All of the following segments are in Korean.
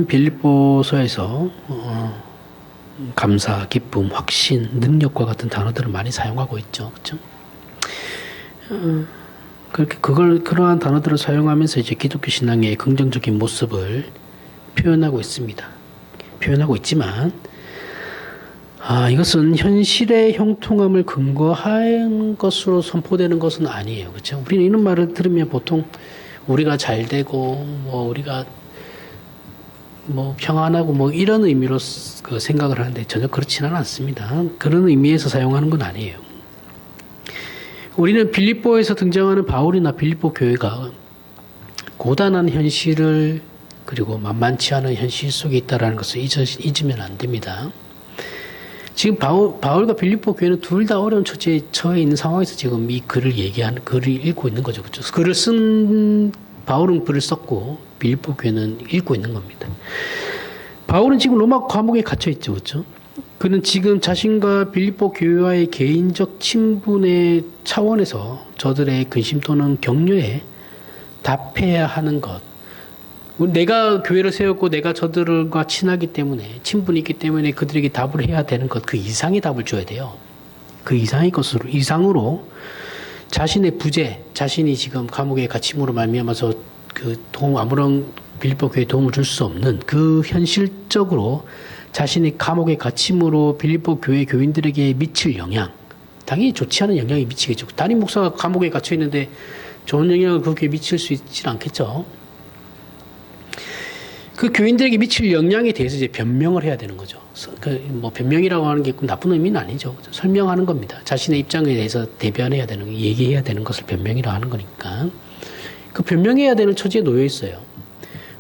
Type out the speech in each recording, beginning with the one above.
빌립보서에서 감사, 기쁨, 확신, 능력과 같은 단어들을 많이 사용하고 있죠, 그렇죠? 그렇게 그러한 단어들을 사용하면서 이제 기독교 신앙의 긍정적인 모습을 표현하고 있습니다. 표현하고 있지만, 이것은 현실의 형통함을 근거한 것으로 선포되는 것은 아니에요, 그렇죠? 우리는 이런 말을 들으면 보통 우리가 잘 되고, 우리가 평안하고 이런 의미로 그 생각을 하는데 전혀 그렇지는 않습니다. 그런 의미에서 사용하는 건 아니에요. 우리는 빌립보에서 등장하는 바울이나 빌립보 교회가 고단한 현실을 그리고 만만치 않은 현실 속에 있다는 것을 잊으면 안 됩니다. 지금 바울과 빌립보 교회는 둘 다 어려운 처지에 처해 있는 상황에서 지금 이 글을 읽고 있는 거죠. 그렇죠? 바울은 글을 썼고 빌립보 교회는 읽고 있는 겁니다. 바울은 지금 로마 감옥에 갇혀 있죠. 그렇죠? 그는 지금 자신과 빌립보 교회와의 개인적 친분의 차원에서 저들의 근심 또는 격려에 답해야 하는 것. 내가 교회를 세웠고 내가 저들과 친하기 때문에 친분이 있기 때문에 그들에게 답을 해야 되는 것, 그 이상의 답을 줘야 돼요. 그 이상으로 자신의 부재, 자신이 지금 감옥에 갇힘으로 말미암아서 아무런 빌립보 교회에 도움을 줄 수 없는 그 현실적으로 자신이 감옥에 갇힘으로 빌립보 교회 교인들에게 미칠 영향, 당연히 좋지 않은 영향이 미치겠죠. 담임 목사가 감옥에 갇혀 있는데 좋은 영향을 그렇게 미칠 수 있지는 않겠죠. 그 교인들에게 미칠 영향에 대해서 이제 변명을 해야 되는 거죠. 변명이라고 하는 게 나쁜 의미는 아니죠. 설명하는 겁니다. 자신의 입장에 대해서 얘기해야 되는 것을 변명이라고 하는 거니까. 그 변명해야 되는 처지에 놓여 있어요.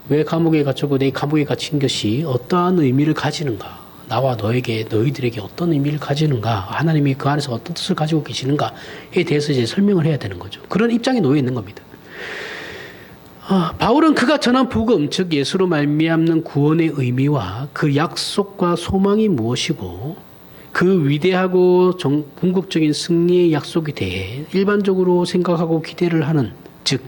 왜 감옥에 갇혔고 내 감옥에 갇힌 것이 어떠한 의미를 가지는가? 나와 너희들에게 어떤 의미를 가지는가? 하나님이 그 안에서 어떤 뜻을 가지고 계시는가에 대해서 이제 설명을 해야 되는 거죠. 그런 입장에 놓여 있는 겁니다. 바울은 그가 전한 복음, 즉 예수로 말미암는 구원의 의미와 그 약속과 소망이 무엇이고 그 위대하고 궁극적인 승리의 약속에 대해 일반적으로 생각하고 기대를 하는, 즉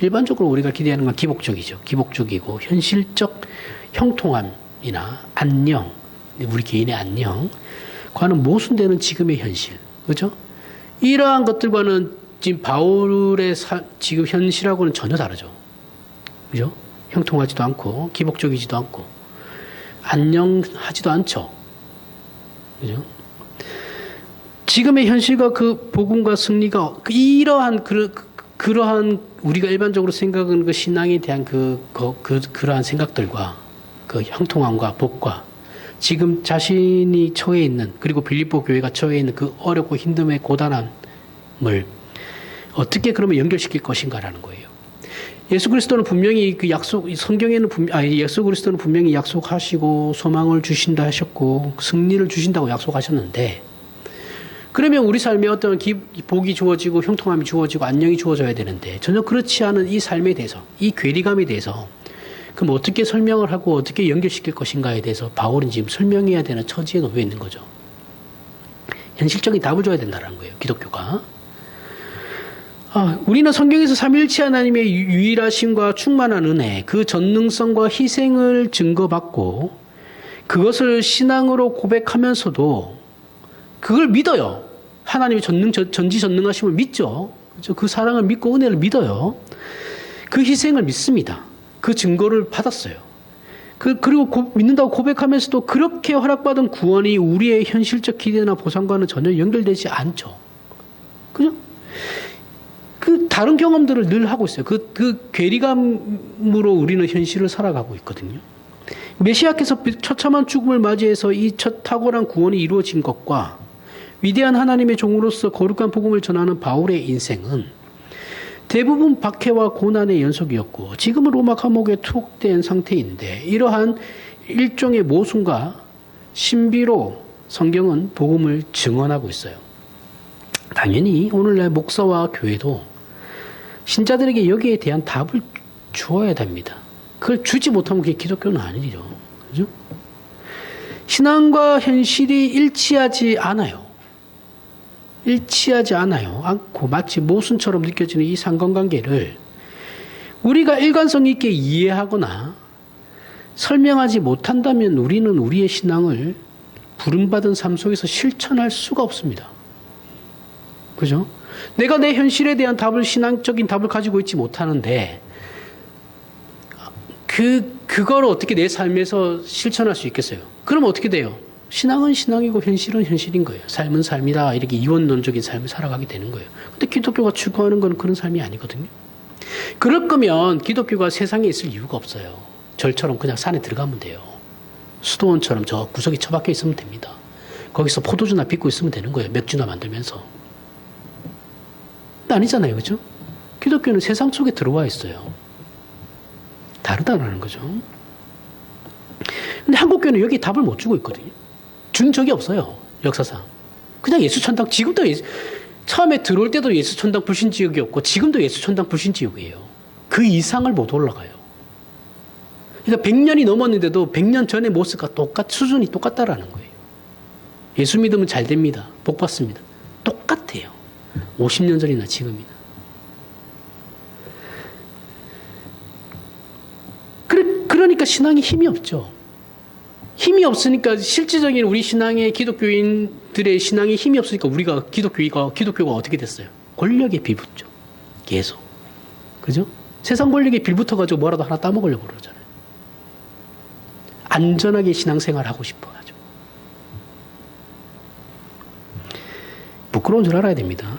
일반적으로 우리가 기대하는 건 기복적이고 현실적 형통함이나 안녕, 우리 개인의 안녕과는 모순되는 지금의 현실, 그렇죠? 이러한 것들과는 지금 바울의 지금 현실하고는 전혀 다르죠. 그죠? 형통하지도 않고, 기복적이지도 않고, 안녕하지도 않죠. 그죠? 지금의 현실과 그 복음과 승리가 그러한 우리가 일반적으로 생각하는 그 신앙에 대한 그러한 생각들과 그 형통함과 복과 지금 자신이 처해 있는, 그리고 빌립보 교회가 처해 있는 그 어렵고 힘듦의 고단함을 어떻게 그러면 연결시킬 것인가라는 거예요. 예수 그리스도는 분명히 예수 그리스도는 분명히 약속하시고 소망을 주신다 하셨고 승리를 주신다고 약속하셨는데, 그러면 우리 삶에 어떤 복이 주어지고 형통함이 주어지고 안녕이 주어져야 되는데 전혀 그렇지 않은 이 삶에 대해서, 이 괴리감에 대해서 그럼 어떻게 설명을 하고 어떻게 연결시킬 것인가에 대해서 바울은 지금 설명해야 되는 처지에 놓여 있는 거죠. 현실적인 답을 줘야 된다는 거예요, 기독교가. 우리는 성경에서 삼위일체 하나님의 유일하심과 충만한 은혜, 그 전능성과 희생을 증거받고 그것을 신앙으로 고백하면서도 그걸 믿어요. 하나님의 전지전능하심을 믿죠. 그 사랑을 믿고 은혜를 믿어요. 그 희생을 믿습니다. 그 증거를 받았어요. 그리고 믿는다고 고백하면서도 그렇게 허락받은 구원이 우리의 현실적 기대나 보상과는 전혀 연결되지 않죠. 그죠? 다른 경험들을 늘 하고 있어요. 그 괴리감으로 우리는 현실을 살아가고 있거든요. 메시아께서 처참한 죽음을 맞이해서 이 탁월한 구원이 이루어진 것과 위대한 하나님의 종으로서 거룩한 복음을 전하는 바울의 인생은 대부분 박해와 고난의 연속이었고 지금은 로마 감옥에 투옥된 상태인데, 이러한 일종의 모순과 신비로 성경은 복음을 증언하고 있어요. 당연히 오늘날 목사와 교회도 신자들에게 여기에 대한 답을 주어야 됩니다. 그걸 주지 못하면 그게 기독교는 아니죠. 그죠? 신앙과 현실이 일치하지 않아요. 않고 마치 모순처럼 느껴지는 이 상관관계를 우리가 일관성 있게 이해하거나 설명하지 못한다면 우리는 우리의 신앙을 부름받은 삶 속에서 실천할 수가 없습니다. 그죠? 내가 내 현실에 대한 신앙적인 답을 가지고 있지 못하는데, 그걸 어떻게 내 삶에서 실천할 수 있겠어요? 그럼 어떻게 돼요? 신앙은 신앙이고 현실은 현실인 거예요. 삶은 삶이다. 이렇게 이원론적인 삶을 살아가게 되는 거예요. 근데 기독교가 추구하는 건 그런 삶이 아니거든요. 그럴 거면 기독교가 세상에 있을 이유가 없어요. 절처럼 그냥 산에 들어가면 돼요. 수도원처럼 저 구석에 처박혀 있으면 됩니다. 거기서 포도주나 빚고 있으면 되는 거예요. 맥주나 만들면서. 아니잖아요. 그죠? 기독교는 세상 속에 들어와 있어요. 다르다라는 거죠. 근데 한국교회는 여기 답을 못 주고 있거든요. 준 적이 없어요. 역사상. 그냥 예수천당, 지금도 처음에 들어올 때도 예수천당 불신지역이었고 지금도 예수천당 불신지역이에요. 그 이상을 못 올라가요. 그러니까 100년이 넘었는데도 100년 전의 모습과 수준이 똑같다라는 거예요. 예수 믿으면 잘 됩니다. 복 받습니다. 똑같아요. 50년 전이나 지금이나. 그러니까 신앙에 힘이 없죠. 힘이 없으니까 실질적인 우리 신앙의 기독교인들의 신앙에 힘이 없으니까 우리가 기독교가 어떻게 됐어요? 권력에 빌붙죠. 계속. 그죠? 세상 권력에 빌붙어가지고 뭐라도 하나 따먹으려고 그러잖아요. 안전하게 신앙생활 하고 싶어 가지고. 부끄러운 줄 알아야 됩니다.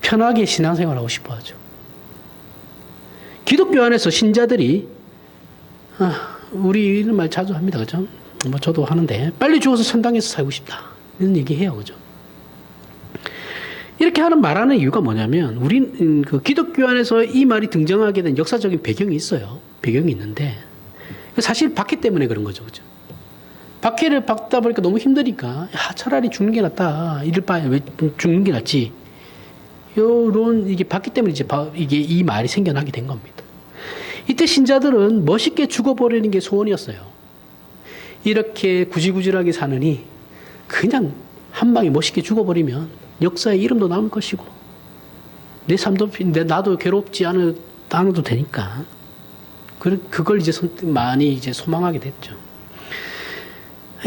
편하게 신앙생활 하고 싶어 하죠. 기독교 안에서 신자들이 우리 이런 말 자주 합니다. 그죠? 뭐 저도 하는데 빨리 죽어서 천당에서 살고 싶다. 이런 얘기해요. 그죠? 이렇게 말하는 이유가 뭐냐면 우린 그 기독교 안에서 이 말이 등장하게 된 역사적인 배경이 있어요. 배경이 있는데 사실 박해 때문에 그런 거죠. 그죠? 박해를 받다 보니까 너무 힘드니까 차라리 죽는 게 낫다. 이럴 바에 왜 죽는 게 낫지? 요런 이게 박해 때문에 이게 이 말이 생겨나게 된 겁니다. 이때 신자들은 멋있게 죽어버리는 게 소원이었어요. 이렇게 구질구질하게 사느니 그냥 한 방에 멋있게 죽어버리면 역사에 이름도 남을 것이고 내 삶도 나도 괴롭지 않아도 되니까 그걸 이제 많이 이제 소망하게 됐죠.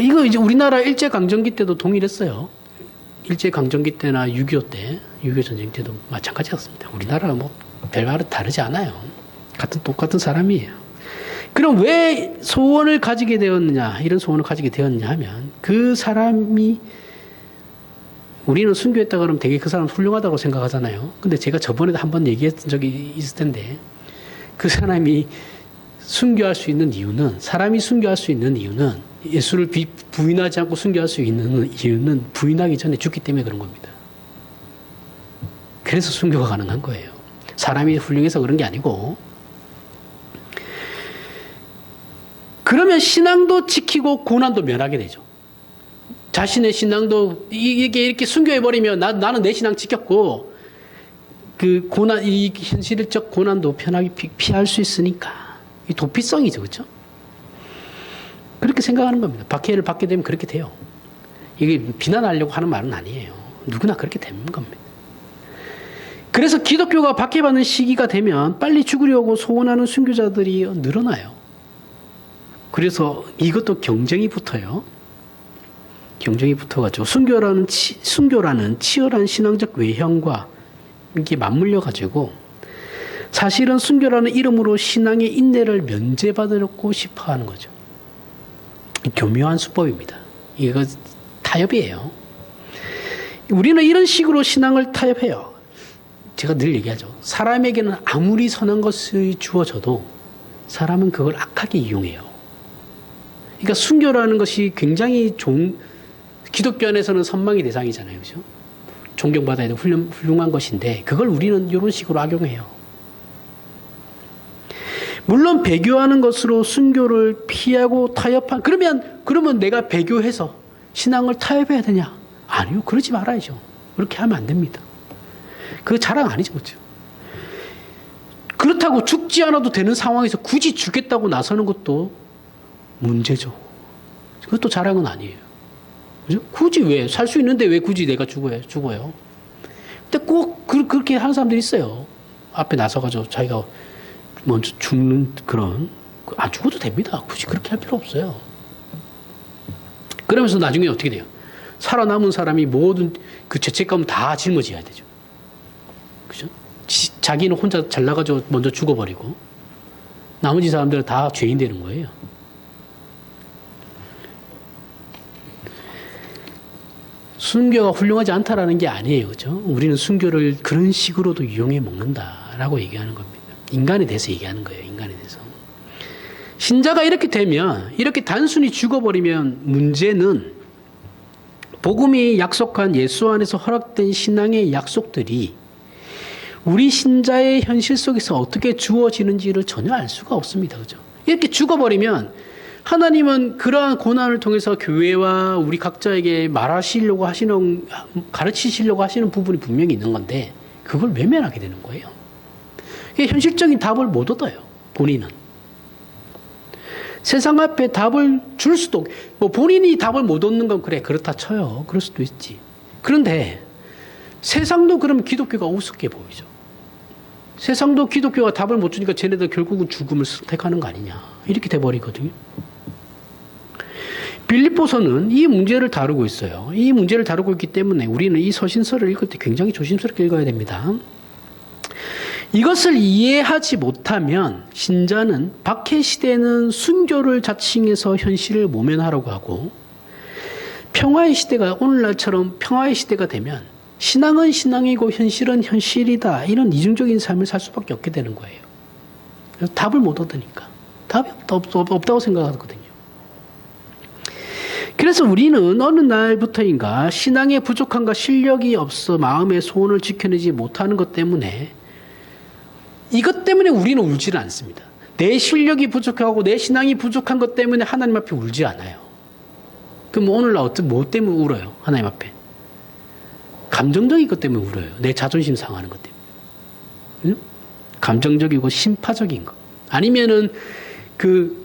이거 이제 우리나라 일제강점기 때도 동일했어요. 일제강점기 때나 6.25 때, 6.25 전쟁 때도 마찬가지였습니다. 우리나라가 뭐 별말은 다르지 않아요. 똑같은 사람이에요. 그럼 왜 소원을 가지게 되었느냐, 이런 소원을 가지게 되었느냐 하면 그 사람이 우리는 순교했다 그러면 되게 그 사람 훌륭하다고 생각하잖아요. 근데 제가 저번에도 한번 얘기했던 적이 있을 텐데 그 사람이 순교할 수 있는 이유는 사람이 순교할 수 있는 이유는 예수를 부인하지 않고 순교할 수 있는 이유는 부인하기 전에 죽기 때문에 그런 겁니다. 그래서 순교가 가능한 거예요. 사람이 훌륭해서 그런 게 아니고 그러면 신앙도 지키고 고난도 면하게 되죠. 자신의 신앙도 이게 이렇게 순교해버리면 나는 내 신앙 지켰고 그 고난 이 현실적 고난도 편하게 피할 수 있으니까 이 도피성이죠, 그렇죠? 그렇게 생각하는 겁니다. 박해를 받게 되면 그렇게 돼요. 이게 비난하려고 하는 말은 아니에요. 누구나 그렇게 되는 겁니다. 그래서 기독교가 박해받는 시기가 되면 빨리 죽으려고 소원하는 순교자들이 늘어나요. 그래서 이것도 경쟁이 붙어요. 경쟁이 붙어가지고 순교라는 치열한 신앙적 외형과 이렇게 맞물려가지고 사실은 순교라는 이름으로 신앙의 인내를 면제받으려고 싶어하는 거죠. 교묘한 수법입니다. 이거 타협이에요. 우리는 이런 식으로 신앙을 타협해요. 제가 늘 얘기하죠. 사람에게는 아무리 선한 것이 주어져도 사람은 그걸 악하게 이용해요. 그러니까 순교라는 것이 굉장히 기독교 안에서는 선망의 대상이잖아요. 그죠? 존경받아야 되는 훌륭한 것인데 그걸 우리는 이런 식으로 악용해요. 물론 배교하는 것으로 순교를 피하고 그러면 내가 배교해서 신앙을 타협해야 되냐? 아니요. 그러지 말아야죠. 그렇게 하면 안 됩니다. 그거 자랑 아니죠. 그렇죠? 그렇다고 죽지 않아도 되는 상황에서 굳이 죽겠다고 나서는 것도 문제죠. 그것도 자랑은 아니에요. 그죠? 굳이 왜? 살 수 있는데 왜 굳이 내가 죽어요? 근데 꼭 그렇게 하는 사람들이 있어요. 앞에 나서가지고 자기가 먼저 죽는 그런, 안 죽어도 됩니다. 굳이 그렇게 할 필요 없어요. 그러면서 나중에 어떻게 돼요? 살아남은 사람이 모든 그 죄책감을 다 짊어져야 되죠. 그죠? 자기는 혼자 잘나가지고 먼저 죽어버리고 나머지 사람들은 다 죄인 되는 거예요. 순교가 훌륭하지 않다라는 게 아니에요. 그죠? 우리는 순교를 그런 식으로도 이용해 먹는다라고 얘기하는 겁니다. 인간에 대해서 얘기하는 거예요. 인간에 대해서. 신자가 이렇게 되면, 이렇게 단순히 죽어버리면 문제는 복음이 약속한 예수 안에서 허락된 신앙의 약속들이 우리 신자의 현실 속에서 어떻게 주어지는지를 전혀 알 수가 없습니다. 그죠? 이렇게 죽어버리면 하나님은 그러한 고난을 통해서 교회와 우리 각자에게 말하시려고 하시는, 가르치시려고 하시는 부분이 분명히 있는 건데 그걸 외면하게 되는 거예요. 현실적인 답을 못 얻어요. 본인은. 세상 앞에 답을 줄 수도, 뭐 본인이 답을 못 얻는 건 그래, 그렇다 쳐요. 그럴 수도 있지. 그런데 세상도 그러면 기독교가 우습게 보이죠. 세상도 기독교가 답을 못 주니까 쟤네들 결국은 죽음을 선택하는 거 아니냐. 이렇게 돼버리거든요. 빌립보서는 이 문제를 다루고 있어요. 이 문제를 다루고 있기 때문에 우리는 이 서신서를 읽을 때 굉장히 조심스럽게 읽어야 됩니다. 이것을 이해하지 못하면 신자는 박해 시대는 순교를 자칭해서 현실을 모면하려고 하고 평화의 시대가 오늘날처럼 평화의 시대가 되면 신앙은 신앙이고 현실은 현실이다. 이런 이중적인 삶을 살 수밖에 없게 되는 거예요. 그래서 답을 못 얻으니까. 답이 없다고 생각하거든요. 그래서 우리는 어느 날부터인가 신앙의 부족함과 실력이 없어 마음의 소원을 지켜내지 못하는 것 때문에 이것 때문에 우리는 울지는 않습니다. 내 실력이 부족하고 내 신앙이 부족한 것 때문에 하나님 앞에 울지 않아요. 그럼 오늘날 뭐 때문에 울어요? 하나님 앞에. 감정적인 것 때문에 울어요. 내 자존심 상하는 것 때문에. 응? 감정적이고 심파적인 것. 아니면은 그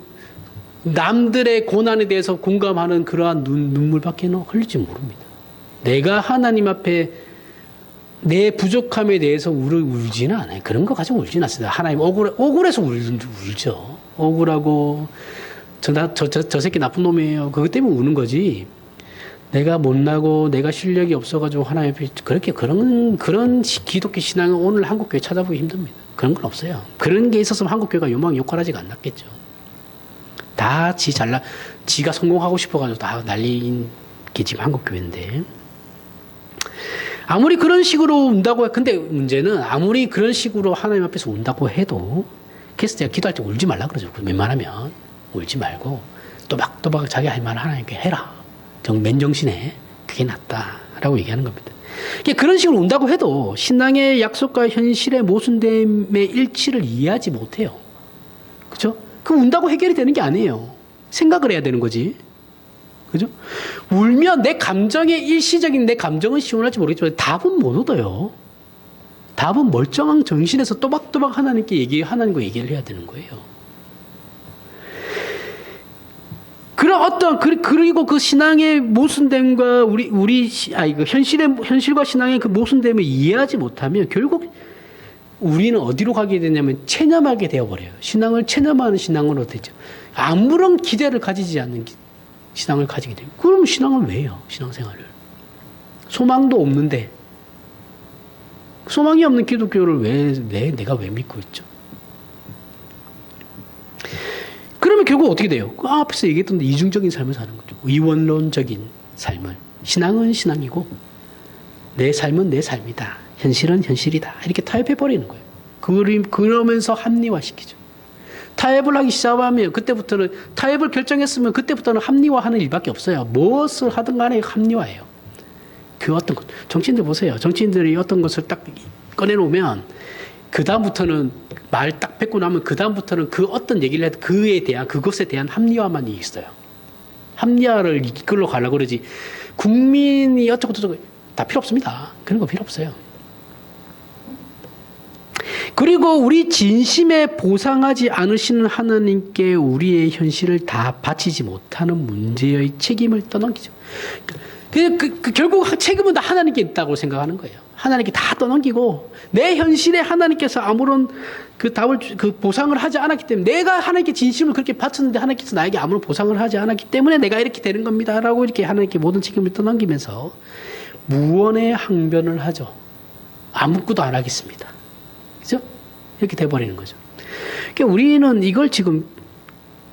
남들의 고난에 대해서 공감하는 그러한 눈물밖에는 흘리지 모릅니다. 내가 하나님 앞에 내 부족함에 대해서 울지는 않아요. 그런 거 가지고 울지는 않습니다. 하나님 억울해서 울죠. 억울하고 저 새끼 나쁜 놈이에요. 그것 때문에 우는 거지. 내가 못나고 내가 실력이 없어가지고 하나님 앞에 그렇게 그런 기독교 신앙은 오늘 한국교회 찾아보기 힘듭니다. 그런 건 없어요. 그런 게 있었으면 한국교회가 요망 욕하지가 않았겠죠. 다 지가 성공하고 싶어가지고 다 난리인 게 지금 한국교회인데. 아무리 그런 식으로 운다고 근데 문제는 아무리 그런 식으로 하나님 앞에서 운다고 해도 그래서 제가 기도할 때 울지 말라 그러죠. 웬만하면 울지 말고 또박또박 자기 할 말을 하나님께 해라. 맨정신에 그게 낫다라고 얘기하는 겁니다. 그런 식으로 운다고 해도 신앙의 약속과 현실의 모순됨의 일치를 이해하지 못해요. 그죠? 그 운다고 해결이 되는 게 아니에요. 생각을 해야 되는 거지. 그죠? 울면 내 감정의 일시적인 내 감정은 시원할지 모르겠지만 답은 못 얻어요. 답은 멀쩡한 정신에서 또박또박 하나님과 얘기를 해야 되는 거예요. 그리고 그 신앙의 모순됨과 그 현실과 신앙의 그 모순됨을 이해하지 못하면 결국 우리는 어디로 가게 되냐면 체념하게 되어버려요. 신앙을 체념하는 신앙으로 되죠. 아무런 기대를 가지지 않는 신앙을 가지게 돼요. 그럼 신앙을 왜 해요? 신앙생활을. 소망도 없는데 소망이 없는 기독교를 내가 왜 믿고 있죠? 그러면 결국 어떻게 돼요? 앞에서 얘기했던 이중적인 삶을 사는 거죠. 이원론적인 삶을. 신앙은 신앙이고 내 삶은 내 삶이다. 현실은 현실이다. 이렇게 타협해버리는 거예요. 그러면서 합리화시키죠. 타협을 하기 시작하면 그때부터는 타협을 결정했으면 그때부터는 합리화하는 일밖에 없어요. 무엇을 하든 간에 합리화예요. 그 어떤 것. 정치인들 보세요. 정치인들이 어떤 것을 딱 꺼내놓으면 그 다음부터는 말 딱 뱉고 나면 그 다음부터는 그 어떤 얘기를 해도 그것에 대한 합리화만 있어요. 합리화를 이끌러 가려고 그러지. 국민이 어쩌고 다 필요 없습니다. 그런 거 필요 없어요. 그리고 우리 진심에 보상하지 않으시는 하나님께 우리의 현실을 다 바치지 못하는 문제의 책임을 떠넘기죠. 결국 책임은 다 하나님께 있다고 생각하는 거예요. 하나님께 다 떠넘기고 내 현실에 하나님께서 아무런 그 답을 그 보상을 하지 않았기 때문에 내가 하나님께 진심을 그렇게 바쳤는데 하나님께서 나에게 아무런 보상을 하지 않았기 때문에 내가 이렇게 되는 겁니다라고 이렇게 하나님께 모든 책임을 떠넘기면서 무언의 항변을 하죠. 아무것도 안 하겠습니다. 그죠? 이렇게 돼버리는 거죠. 그러니까 우리는 이걸 지금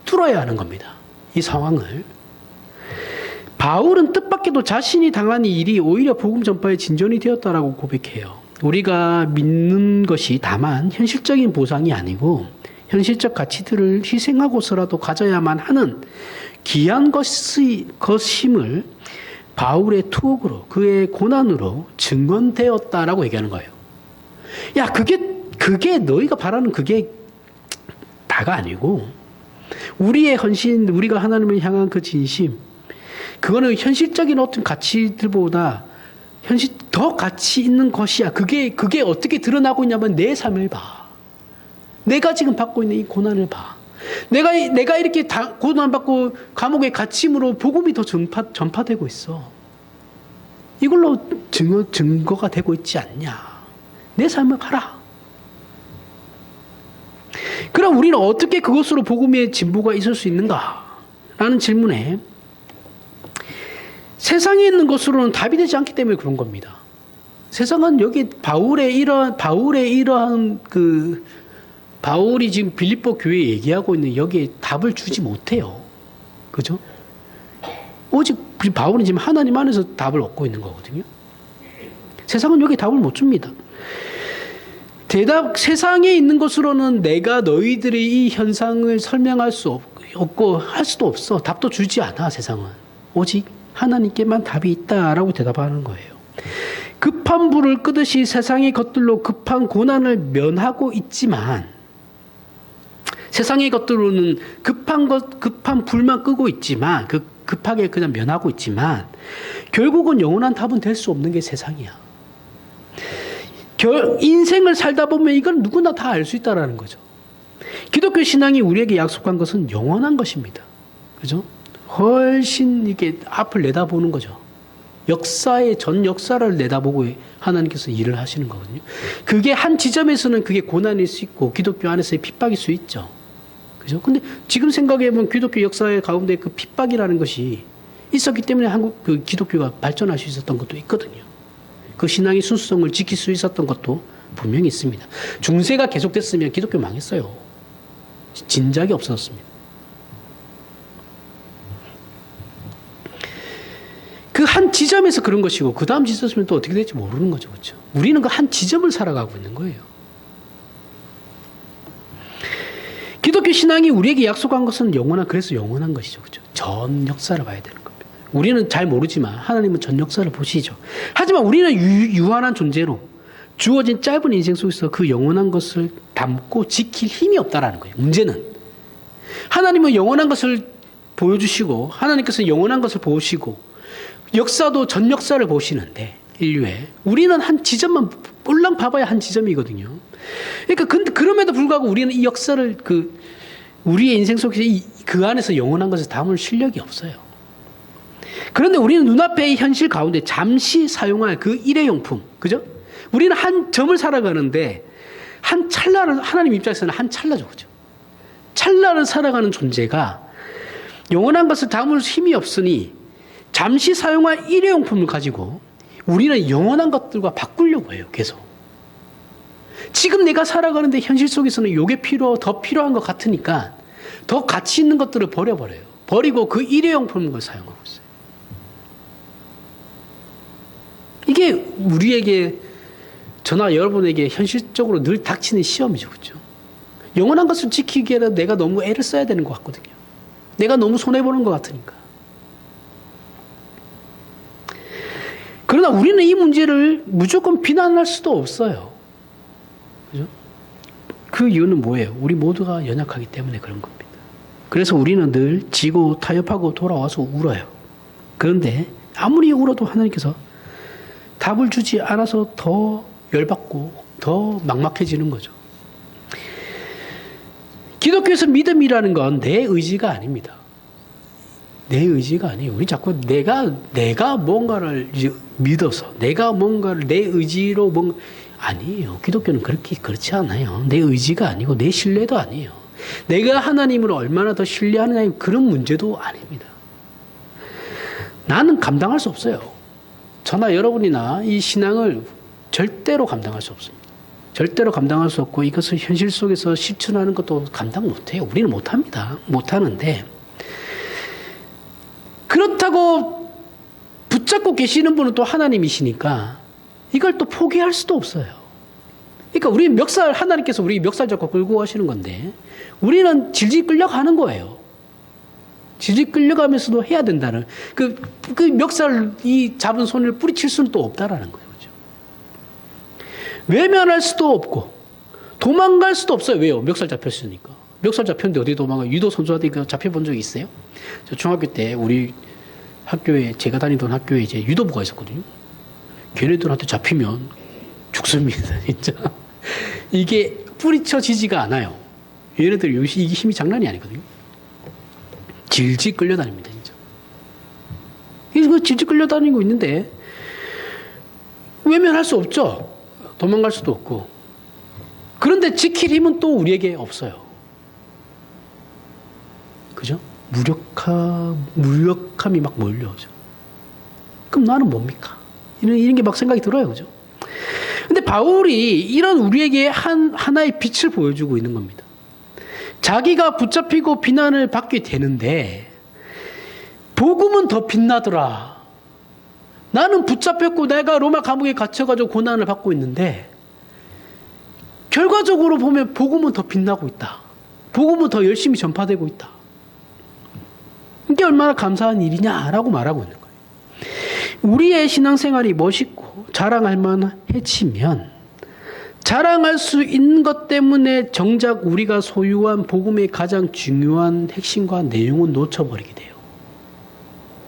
뚫어야 하는 겁니다. 이 상황을. 바울은 뜻밖에도 자신이 당한 이 일이 오히려 복음 전파의 진전이 되었다라고 고백해요. 우리가 믿는 것이 다만 현실적인 보상이 아니고 현실적 가치들을 희생하고서라도 가져야만 하는 귀한 것임을 바울의 투옥으로 그의 고난으로 증언되었다라고 얘기하는 거예요. 야, 그게 너희가 바라는 그게 다가 아니고 우리의 헌신, 우리가 하나님을 향한 그 진심, 그거는 현실적인 어떤 가치들보다 더 가치 있는 것이야. 그게 어떻게 드러나고 있냐면 내 삶을 봐. 내가 지금 받고 있는 이 고난을 봐. 내가 이렇게 고난받고 감옥에 갇힘으로 복음이 더 전파되고 있어. 이걸로 증거가 되고 있지 않냐. 내 삶을 봐라. 그럼 우리는 어떻게 그것으로 복음의 진보가 있을 수 있는가? 라는 질문에 세상에 있는 것으로는 답이 되지 않기 때문에 그런 겁니다. 세상은 여기 바울이 지금 빌립보 교회에 얘기하고 있는 여기에 답을 주지 못해요. 그죠? 오직 바울은 지금 하나님 안에서 답을 얻고 있는 거거든요. 세상은 여기 답을 못 줍니다. 세상에 있는 것으로는 내가 너희들의 이 현상을 설명할 수 없고 할 수도 없어. 답도 주지 않아, 세상은. 오직 하나님께만 답이 있다라고 대답하는 거예요. 급한 불을 끄듯이 세상의 것들로 급한 고난을 면하고 있지만 세상의 것들로는 급한 불만 끄고 있지만 급하게 그냥 면하고 있지만 결국은 영원한 답은 될 수 없는 게 세상이야. 인생을 살다 보면 이건 누구나 다 알 수 있다라는 거죠. 기독교 신앙이 우리에게 약속한 것은 영원한 것입니다. 그죠? 훨씬 이렇게 앞을 내다보는 거죠. 전 역사를 내다보고 하나님께서 일을 하시는 거거든요. 그게 한 지점에서는 그게 고난일 수 있고 기독교 안에서의 핍박일 수 있죠. 그죠? 근데 지금 생각해보면 기독교 역사의 가운데 그 핍박이라는 것이 있었기 때문에 그 기독교가 발전할 수 있었던 것도 있거든요. 그 신앙의 순수성을 지킬 수 있었던 것도 분명히 있습니다. 중세가 계속됐으면 기독교 망했어요. 진작에 없어졌습니다. 그 한 지점에서 그런 것이고 그 다음 지점에서 또 어떻게 될지 모르는 거죠. 그렇죠? 우리는 그 한 지점을 살아가고 있는 거예요. 기독교 신앙이 우리에게 약속한 것은 그래서 영원한 것이죠. 그렇죠? 전 역사를 봐야 되는 겁니다. 우리는 잘 모르지만 하나님은 전 역사를 보시죠. 하지만 우리는 유한한 존재로 주어진 짧은 인생 속에서 그 영원한 것을 담고 지킬 힘이 없다라는 거예요. 문제는 하나님은 영원한 것을 보여주시고 하나님께서 영원한 것을 보시고 역사도 전 역사를 보시는데 인류에 우리는 한 지점만 꼴랑 봐봐야 한 지점이거든요. 그러니까 그럼에도 불구하고 우리는 이 역사를 우리의 인생 속에서 그 안에서 영원한 것을 담을 실력이 없어요. 그런데 우리는 눈앞의 현실 가운데 잠시 사용할 그 일회용품, 그죠? 우리는 한 점을 살아가는데 한 찰나를 하나님 입장에서는 한 찰나죠, 그죠? 찰나를 살아가는 존재가 영원한 것을 담을 힘이 없으니 잠시 사용할 일회용품을 가지고 우리는 영원한 것들과 바꾸려고 해요, 계속. 지금 내가 살아가는데 현실 속에서는 이게 더 필요한 것 같으니까 더 가치 있는 것들을 버려버려요. 버리고 그 일회용품을 사용하고 있어요. 이게 우리에게, 저나 여러분에게 현실적으로 늘 닥치는 시험이죠, 그렇죠? 영원한 것을 지키기 위해 내가 너무 애를 써야 되는 것 같거든요. 내가 너무 손해보는 것 같으니까. 그러나 우리는 이 문제를 무조건 비난할 수도 없어요. 그죠? 그 이유는 뭐예요? 우리 모두가 연약하기 때문에 그런 겁니다. 그래서 우리는 늘 지고 타협하고 돌아와서 울어요. 그런데 아무리 울어도 하나님께서 답을 주지 않아서 더 열받고 더 막막해지는 거죠. 기독교에서 믿음이라는 건 내 의지가 아닙니다. 내 의지가 아니에요. 우리 자꾸 내가 뭔가를 이제 믿어서, 내가 뭔가를 내 의지로 아니에요. 기독교는 그렇지 않아요. 내 의지가 아니고 내 신뢰도 아니에요. 내가 하나님을 얼마나 더 신뢰하느냐, 그런 문제도 아닙니다. 나는 감당할 수 없어요. 저나 여러분이나 이 신앙을 절대로 감당할 수 없습니다. 절대로 감당할 수 없고, 이것을 현실 속에서 실천하는 것도 감당 못해요. 우리는 못합니다. 못하는데, 그렇다고 붙잡고 계시는 분은 또 하나님이시니까 이걸 또 포기할 수도 없어요. 그러니까 우리 하나님께서 우리 멱살 잡고 끌고 가시는 건데, 우리는 질질 끌려가는 거예요. 질질 끌려가면서도 해야 된다는, 그 멱살, 이 잡은 손을 뿌리칠 수는 또 없다라는 거예요. 그죠? 외면할 수도 없고, 도망갈 수도 없어요. 왜요? 멱살 잡혔으니까. 멱살 잡혔는데 어디 도망가요? 유도 선수한테 이거 잡혀본 적 있어요? 저 중학교 때 우리 학교에, 제가 다니던 학교에 이제 유도부가 있었거든요. 걔네들한테 잡히면 죽습니다, 진짜. 이게 뿌리쳐지지가 않아요. 얘네들 이게 힘이 장난이 아니거든요. 질질 끌려다닙니다, 진짜. 이거 질질 끌려다니고 있는데, 외면할 수 없죠. 도망갈 수도 없고. 그런데 지킬 힘은 또 우리에게 없어요. 그죠? 무력함이 막 몰려오죠. 그럼 나는 뭡니까? 이런 게 막 생각이 들어요. 그죠? 근데 바울이 이런 우리에게 하나의 빛을 보여주고 있는 겁니다. 자기가 붙잡히고 비난을 받게 되는데, 복음은 더 빛나더라. 나는 붙잡혔고 내가 로마 감옥에 갇혀가지고 고난을 받고 있는데, 결과적으로 보면 복음은 더 빛나고 있다. 복음은 더 열심히 전파되고 있다. 이게 얼마나 감사한 일이냐라고 말하고 있는 거예요. 우리의 신앙생활이 멋있고 자랑할 만해지면, 자랑할 수 있는 것 때문에 정작 우리가 소유한 복음의 가장 중요한 핵심과 내용은 놓쳐버리게 돼요.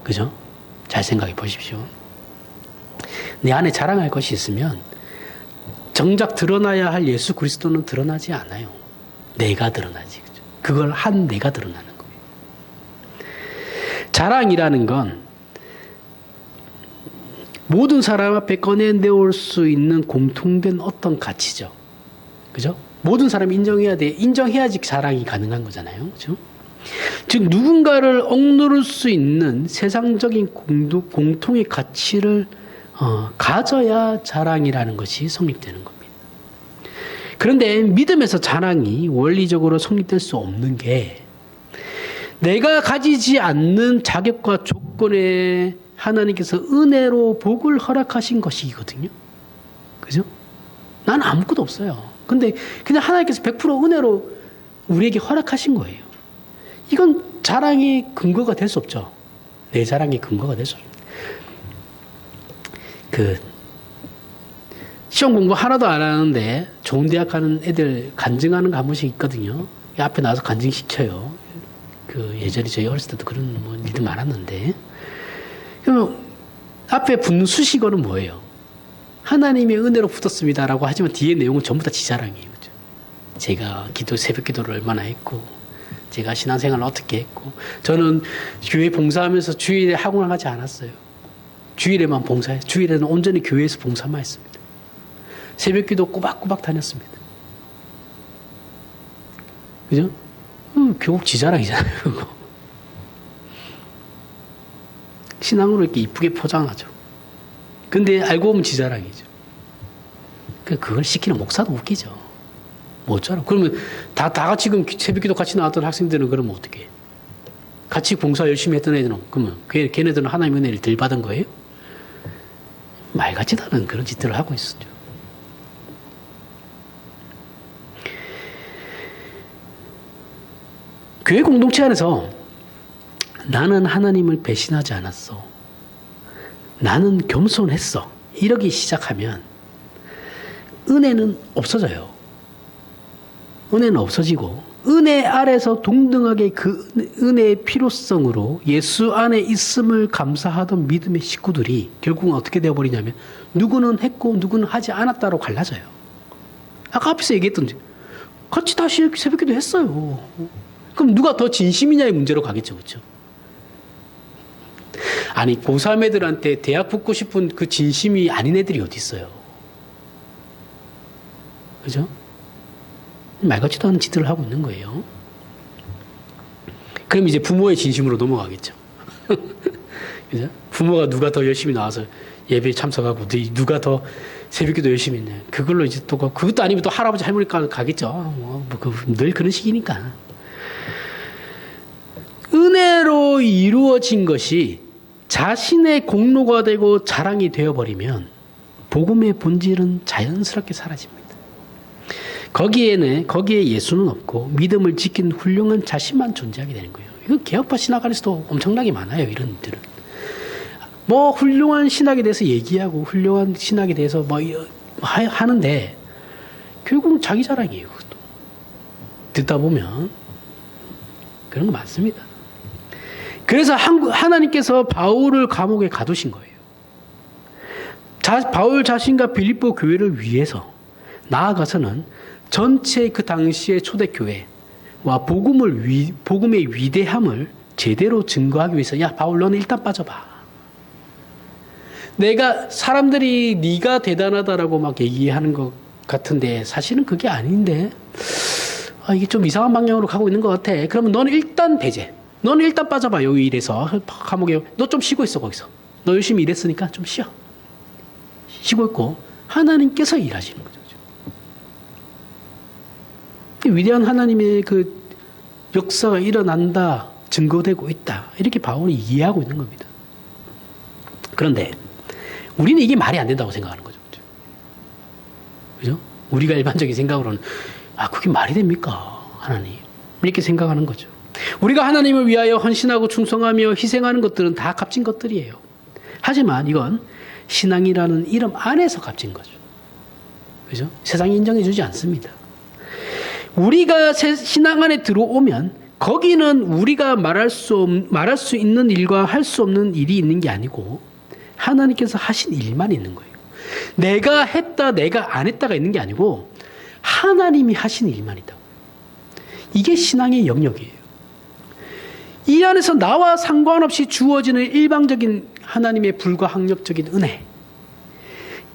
그죠? 잘 생각해 보십시오. 내 안에 자랑할 것이 있으면 정작 드러나야 할 예수 그리스도는 드러나지 않아요. 내가 드러나지. 그죠? 그걸 한 내가 드러나는 거예요. 자랑이라는 건 모든 사람 앞에 꺼내내올 수 있는 공통된 어떤 가치죠. 그죠? 모든 사람이 인정해야지 자랑이 가능한 거잖아요. 그죠? 즉, 누군가를 억누를 수 있는 세상적인 공통의 가치를 가져야 자랑이라는 것이 성립되는 겁니다. 그런데 믿음에서 자랑이 원리적으로 성립될 수 없는 게, 내가 가지지 않는 자격과 조건에 하나님께서 은혜로 복을 허락하신 것이거든요. 그죠? 나는 아무것도 없어요. 근데 그냥 하나님께서 100% 은혜로 우리에게 허락하신 거예요. 이건 자랑의 근거가 될 수 없죠. 내 자랑의 근거가 될 수 없습니다. 시험 공부 하나도 안 하는데 좋은 대학 가는 애들 간증하는 거 한 번씩 있거든요. 앞에 나와서 간증시켜요. 예전에 저희 어렸을 때도 그런 일들 많았는데, 그럼 앞에 붙는 수식어는 뭐예요? 하나님의 은혜로 붙었습니다라고 하지만 뒤에 내용은 전부 다 지 자랑이에요. 그죠? 제가 새벽 기도를 얼마나 했고, 제가 신앙생활을 어떻게 했고, 저는 교회 봉사하면서 주일에 학원을 가지 않았어요. 주일에만 봉사해. 주일에는 온전히 교회에서 봉사만 했습니다. 새벽 기도 꼬박꼬박 다녔습니다. 그죠? 결국 지 자랑이잖아요. 그거. 신앙으로 이렇게 이쁘게 포장하죠. 근데 알고 보면 지 자랑이죠. 그걸 시키는 목사도 웃기죠. 뭐처럼. 그러면 다 같이 그럼 새벽기도 같이 나왔던 학생들은 그러면 어떻게 해? 같이 봉사 열심히 했던 애들은 그러면 걔네들은 하나님의 은혜를 덜 받은 거예요? 말 같지도 않은 그런 짓들을 하고 있었죠. 교회 공동체 안에서 나는 하나님을 배신하지 않았어. 나는 겸손했어. 이러기 시작하면 은혜는 없어져요. 은혜는 없어지고, 은혜 아래서 동등하게 그 은혜의 필요성으로 예수 안에 있음을 감사하던 믿음의 식구들이 결국은 어떻게 되어버리냐면, 누구는 했고 누구는 하지 않았다로 갈라져요. 아까 앞에서 얘기했던, 같이 다시 새벽기도 했어요. 그럼 누가 더 진심이냐의 문제로 가겠죠. 그렇죠? 아니, 고3 애들한테 대학 붙고 싶은 그 진심이 아닌 애들이 어디 있어요? 그죠? 말 같지도 않은 짓들을 하고 있는 거예요. 그럼 이제 부모의 진심으로 넘어가겠죠. 그죠? 부모가 누가 더 열심히 나와서 예배에 참석하고 누가 더 새벽기도 열심히 했냐. 그걸로 이제 또 그것도 아니면 또 할아버지 할머니가 가겠죠. 늘 그런 식이니까. 은혜로 이루어진 것이 자신의 공로가 되고 자랑이 되어버리면 복음의 본질은 자연스럽게 사라집니다. 거기에 예수는 없고 믿음을 지킨 훌륭한 자신만 존재하게 되는 거예요. 이거 개혁파 신학 안에서도 엄청나게 많아요. 이런 일들은. 뭐 훌륭한 신학에 대해서 얘기하고 훌륭한 신학에 대해서 뭐 하는데 결국은 자기 자랑이에요. 그것도. 듣다 보면 그런 거 많습니다. 그래서 하나님께서 바울을 감옥에 가두신 거예요. 바울 자신과 빌립보 교회를 위해서 나아가서는 전체 그 당시의 초대교회와 복음의 위대함을 제대로 증거하기 위해서 야 바울 너는 일단 빠져봐. 내가 사람들이 네가 대단하다라고 막 얘기하는 것 같은데 사실은 그게 아닌데 이게 좀 이상한 방향으로 가고 있는 것 같아. 그러면 너는 일단 배제. 너는 일단 빠져봐. 여기 일해서 감옥에 너 좀 쉬고 있어 거기서. 너 열심히 일했으니까 좀 쉬어. 쉬고 있고 하나님께서 일하시는 거죠. 위대한 하나님의 그 역사가 일어난다, 증거되고 있다. 이렇게 바울이 이해하고 있는 겁니다. 그런데 우리는 이게 말이 안 된다고 생각하는 거죠. 그죠? 우리가 일반적인 생각으로는 그게 말이 됩니까? 하나님. 이렇게 생각하는 거죠. 우리가 하나님을 위하여 헌신하고 충성하며 희생하는 것들은 다 값진 것들이에요. 하지만 이건 신앙이라는 이름 안에서 값진 거죠. 그죠? 세상이 인정해 주지 않습니다. 우리가 신앙 안에 들어오면 거기는 우리가 말할 수 있는 일과 할 수 없는 일이 있는 게 아니고 하나님께서 하신 일만 있는 거예요. 내가 했다, 내가 안 했다가 있는 게 아니고 하나님이 하신 일만 있다고. 이게 신앙의 영역이에요. 이 안에서 나와 상관없이 주어지는 일방적인 하나님의 불가항력적인 은혜,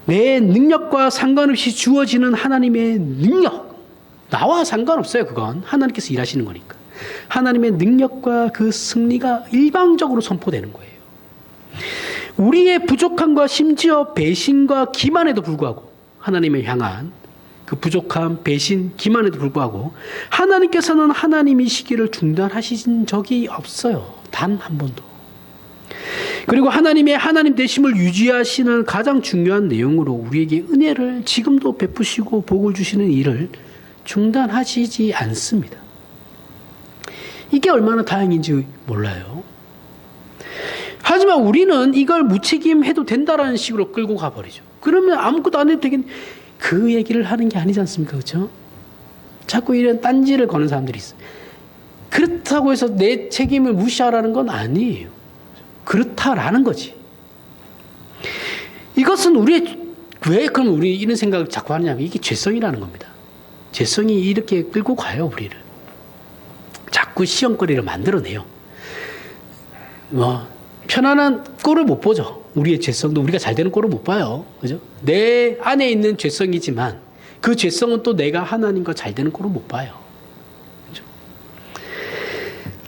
내 능력과 상관없이 주어지는 하나님의 능력, 나와 상관없어요. 그건 하나님께서 일하시는 거니까. 하나님의 능력과 그 승리가 일방적으로 선포되는 거예요. 우리의 부족함과 심지어 배신과 기만에도 불구하고 하나님을 향한 그 부족함, 배신, 기만에도 불구하고 하나님께서는 하나님의 시기를 중단하신 적이 없어요. 단 한 번도. 그리고 하나님의 하나님 되심을 유지하시는 가장 중요한 내용으로 우리에게 은혜를 지금도 베푸시고 복을 주시는 일을 중단하시지 않습니다. 이게 얼마나 다행인지 몰라요. 하지만 우리는 이걸 무책임해도 된다라는 식으로 끌고 가버리죠. 그러면 아무것도 안 해도 되겠네. 그 얘기를 하는 게 아니지 않습니까? 그렇죠? 자꾸 이런 딴지를 거는 사람들이 있어요. 그렇다고 해서 내 책임을 무시하라는 건 아니에요. 그렇다라는 거지. 이것은 왜 그럼 우리 이런 생각을 자꾸 하느냐면 이게 죄성이라는 겁니다. 죄성이 이렇게 끌고 가요, 우리를. 자꾸 시험거리를 만들어내요. 편안한 꼴을 못 보죠. 우리의 죄성도 우리가 잘 되는 꼴을 못 봐요. 그죠? 내 안에 있는 죄성이지만 그 죄성은 또 내가 하나님과 잘 되는 꼴을 못 봐요. 그죠?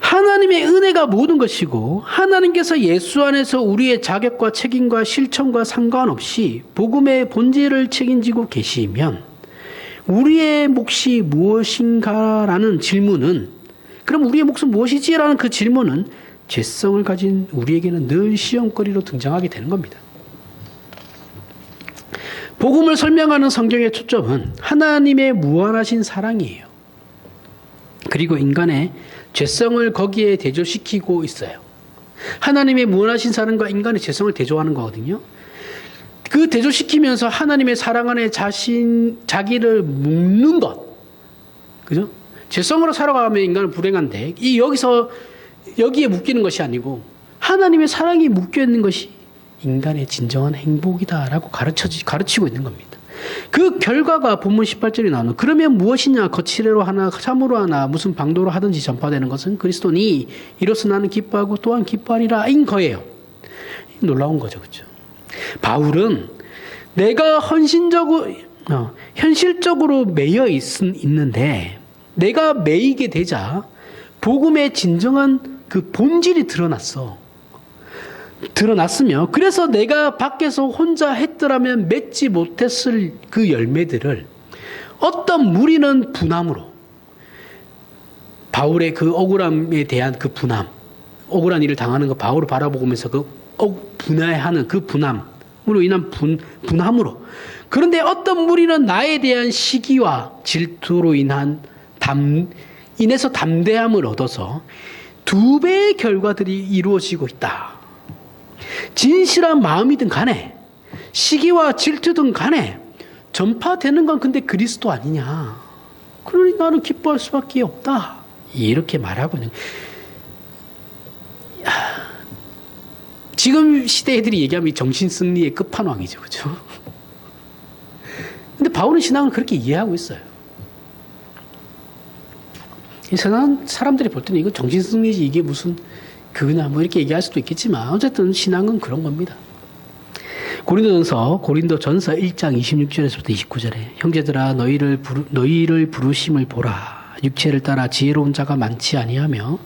하나님의 은혜가 모든 것이고 하나님께서 예수 안에서 우리의 자격과 책임과 실천과 상관없이 복음의 본질을 책임지고 계시면 우리의 몫이 무엇인가라는 질문은 그럼 우리의 몫은 무엇이지라는 그 질문은 죄성을 가진 우리에게는 늘 시험거리로 등장하게 되는 겁니다. 복음을 설명하는 성경의 초점은 하나님의 무한하신 사랑이에요. 그리고 인간의 죄성을 거기에 대조시키고 있어요. 하나님의 무한하신 사랑과 인간의 죄성을 대조하는 거거든요. 그 대조시키면서 하나님의 사랑 안에 자기를 묶는 것. 그죠? 죄성으로 살아가면 인간은 불행한데 여기에 묶이는 것이 아니고 하나님의 사랑이 묶여 있는 것이 인간의 진정한 행복이다라고 가르치고 있는 겁니다. 그 결과가 본문 18절에 나오는 그러면 무엇이냐 거칠애로 하나 참으로 하나 무슨 방도로 하든지 전파되는 것은 그리스도니 이로써 나는 기뻐하고 또한 기뻐하리라 인 거예요. 놀라운 거죠. 그렇죠? 바울은 내가 현실적으로 매여 있는데 내가 매이게 되자 복음의 진정한 그 본질이 드러났으며 그래서 내가 밖에서 혼자 했더라면 맺지 못했을 그 열매들을 어떤 무리는 분함으로 바울의 그 억울함에 대한 그 분함, 억울한 일을 당하는 거 바울을 바라보면서 그 분해하는 그 분함으로 인한 분함으로 그런데 어떤 무리는 나에 대한 시기와 질투로 인해서 담대함을 얻어서 2배의 결과들이 이루어지고 있다. 진실한 마음이든 간에 시기와 질투든 간에 전파되는 건 근데 그리스도 아니냐. 그러니 나는 기뻐할 수밖에 없다. 이렇게 말하고 있는. 지금 시대 애들이 얘기하면 정신승리의 끝판왕이죠. 그렇죠? 근데 바울은 신앙을 그렇게 이해하고 있어요. 세상 사람들이 볼 때는 이거 정신승리지 이게 무슨 그거냐 뭐 이렇게 얘기할 수도 있겠지만 어쨌든 신앙은 그런 겁니다. 고린도전서 1장 26절에서부터 29절에 형제들아 너희를 부르심을 보라. 육체를 따라 지혜로운 자가 많지 아니하며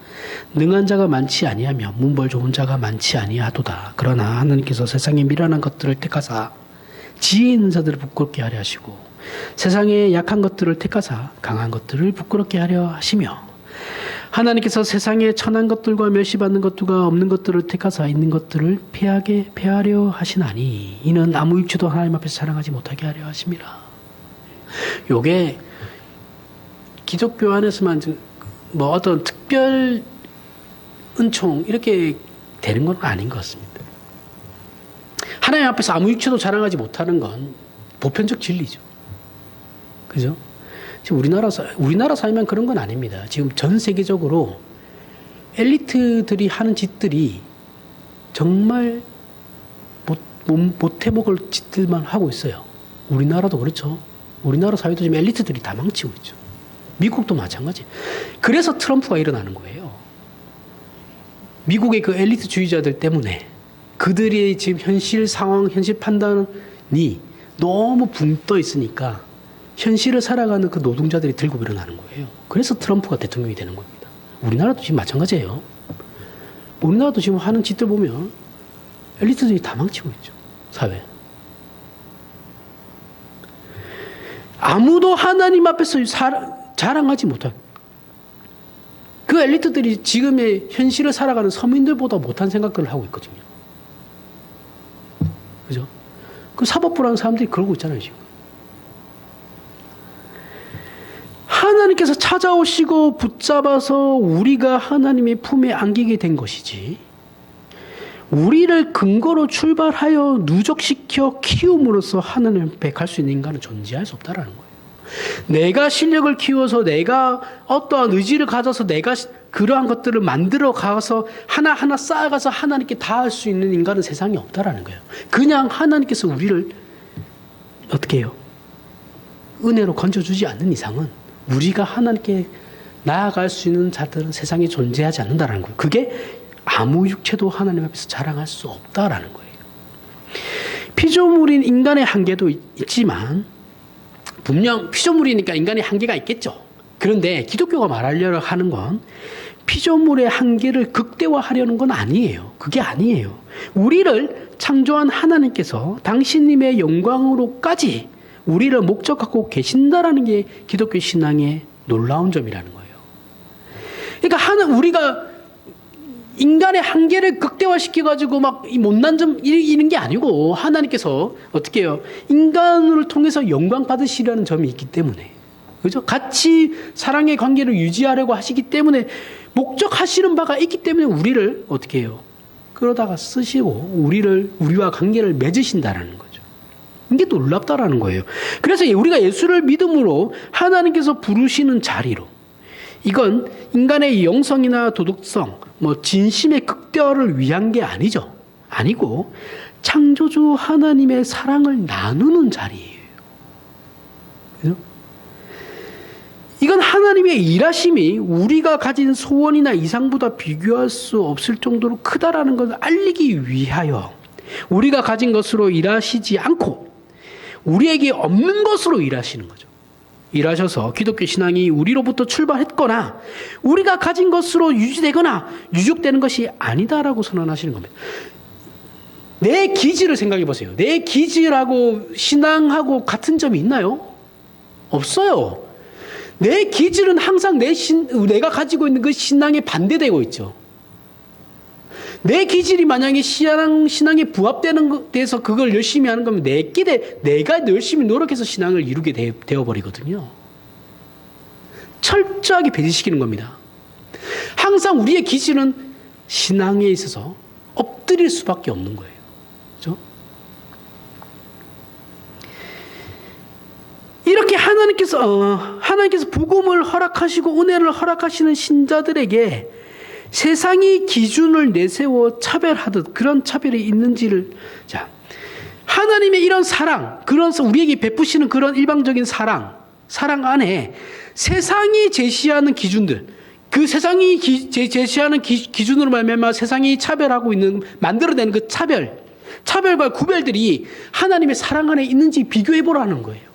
능한 자가 많지 아니하며 문벌 좋은 자가 많지 아니하도다. 그러나 하나님께서 세상에 미련한 것들을 택하사 지혜 있는 자들을 부끄럽게 하려 하시고 세상에 약한 것들을 택하사 강한 것들을 부끄럽게 하려 하시며 하나님께서 세상에 천한 것들과 멸시받는 것들과 없는 것들을 택하사 있는 것들을 패하려 하시나니 이는 아무 육체도 하나님 앞에서 자랑하지 못하게 하려 하심이라. 요게 기독교 안에서만 뭐 어떤 특별 은총 이렇게 되는 건 아닌 것 같습니다. 하나님 앞에서 아무 육체도 자랑하지 못하는 건 보편적 진리죠. 그죠? 지금 우리나라 사회만 그런 건 아닙니다. 지금 전 세계적으로 엘리트들이 하는 짓들이 정말 못 해먹을 짓들만 하고 있어요. 우리나라도 그렇죠. 우리나라 사회도 지금 엘리트들이 다 망치고 있죠. 미국도 마찬가지. 그래서 트럼프가 일어나는 거예요. 미국의 그 엘리트주의자들 때문에 그들의 지금 현실 상황, 현실 판단이 너무 붕 떠 있으니까 현실을 살아가는 그 노동자들이 들고 일어나는 거예요. 그래서 트럼프가 대통령이 되는 겁니다. 우리나라도 지금 마찬가지예요. 우리나라도 지금 하는 짓들 보면 엘리트들이 다 망치고 있죠. 사회. 아무도 하나님 앞에서 자랑하지 못한 그 엘리트들이 지금의 현실을 살아가는 서민들보다 못한 생각을 하고 있거든요. 그죠? 그 사법부라는 사람들이 그러고 있잖아요, 지금. 하나님께서 찾아오시고 붙잡아서 우리가 하나님의 품에 안기게 된 것이지 우리를 근거로 출발하여 누적시켜 키움으로써 하나님 앞에 갈 수 있는 인간은 존재할 수 없다라는 거예요. 내가 실력을 키워서 내가 어떠한 의지를 가져서 내가 그러한 것들을 만들어 가서 하나하나 쌓아가서 하나님께 닿을 수 있는 인간은 세상에 없다라는 거예요. 그냥 하나님께서 우리를 어떻게 해요? 은혜로 건져주지 않는 이상은 우리가 하나님께 나아갈 수 있는 자들은 세상에 존재하지 않는다라는 거예요. 그게 아무 육체도 하나님 앞에서 자랑할 수 없다라는 거예요. 피조물인 인간의 한계도 있지만 분명 피조물이니까 인간의 한계가 있겠죠. 그런데 기독교가 말하려고 하는 건 피조물의 한계를 극대화하려는 건 아니에요. 그게 아니에요. 우리를 창조한 하나님께서 당신님의 영광으로까지 우리를 목적하고 계신다라는 게 기독교 신앙의 놀라운 점이라는 거예요. 그러니까 우리가 인간의 한계를 극대화시켜가지고 막 못난 점 이런 게 아니고 하나님께서 어떻게 해요? 인간을 통해서 영광 받으시려는 점이 있기 때문에 그죠? 같이 사랑의 관계를 유지하려고 하시기 때문에 목적하시는 바가 있기 때문에 우리를 어떻게 해요? 그러다가 쓰시고 우리와 관계를 맺으신다라는 거예요. 이게 놀랍다라는 거예요. 그래서 우리가 예수를 믿음으로 하나님께서 부르시는 자리로 이건 인간의 영성이나 도덕성, 진심의 극대화를 위한 게 아니죠. 아니고 창조주 하나님의 사랑을 나누는 자리예요. 그죠? 이건 하나님의 일하심이 우리가 가진 소원이나 이상보다 비교할 수 없을 정도로 크다라는 것을 알리기 위하여 우리가 가진 것으로 일하시지 않고 우리에게 없는 것으로 일하시는 거죠. 일하셔서 기독교 신앙이 우리로부터 출발했거나 우리가 가진 것으로 유지되거나 유족되는 것이 아니다라고 선언하시는 겁니다. 내 기질을 생각해 보세요. 내 기질하고 신앙하고 같은 점이 있나요? 없어요. 내 기질은 항상 내가 가지고 있는 그 신앙에 반대되고 있죠. 내 기질이 만약에 신앙에 부합되는 데서 그걸 열심히 하는 거면 내가 열심히 노력해서 신앙을 이루게 되어버리거든요. 철저하게 배제시키는 겁니다. 항상 우리의 기질은 신앙에 있어서 엎드릴 수밖에 없는 거예요. 그렇죠? 이렇게 하나님께서 복음을 허락하시고 은혜를 허락하시는 신자들에게 세상이 기준을 내세워 차별하듯 그런 차별이 있는지를, 하나님의 이런 사랑, 우리에게 베푸시는 그런 일방적인 사랑 안에 세상이 제시하는 기준들, 그 세상이 제시하는 기준으로 말미암아 세상이 차별하고 만들어내는 그 차별과 구별들이 하나님의 사랑 안에 있는지 비교해 보라는 거예요.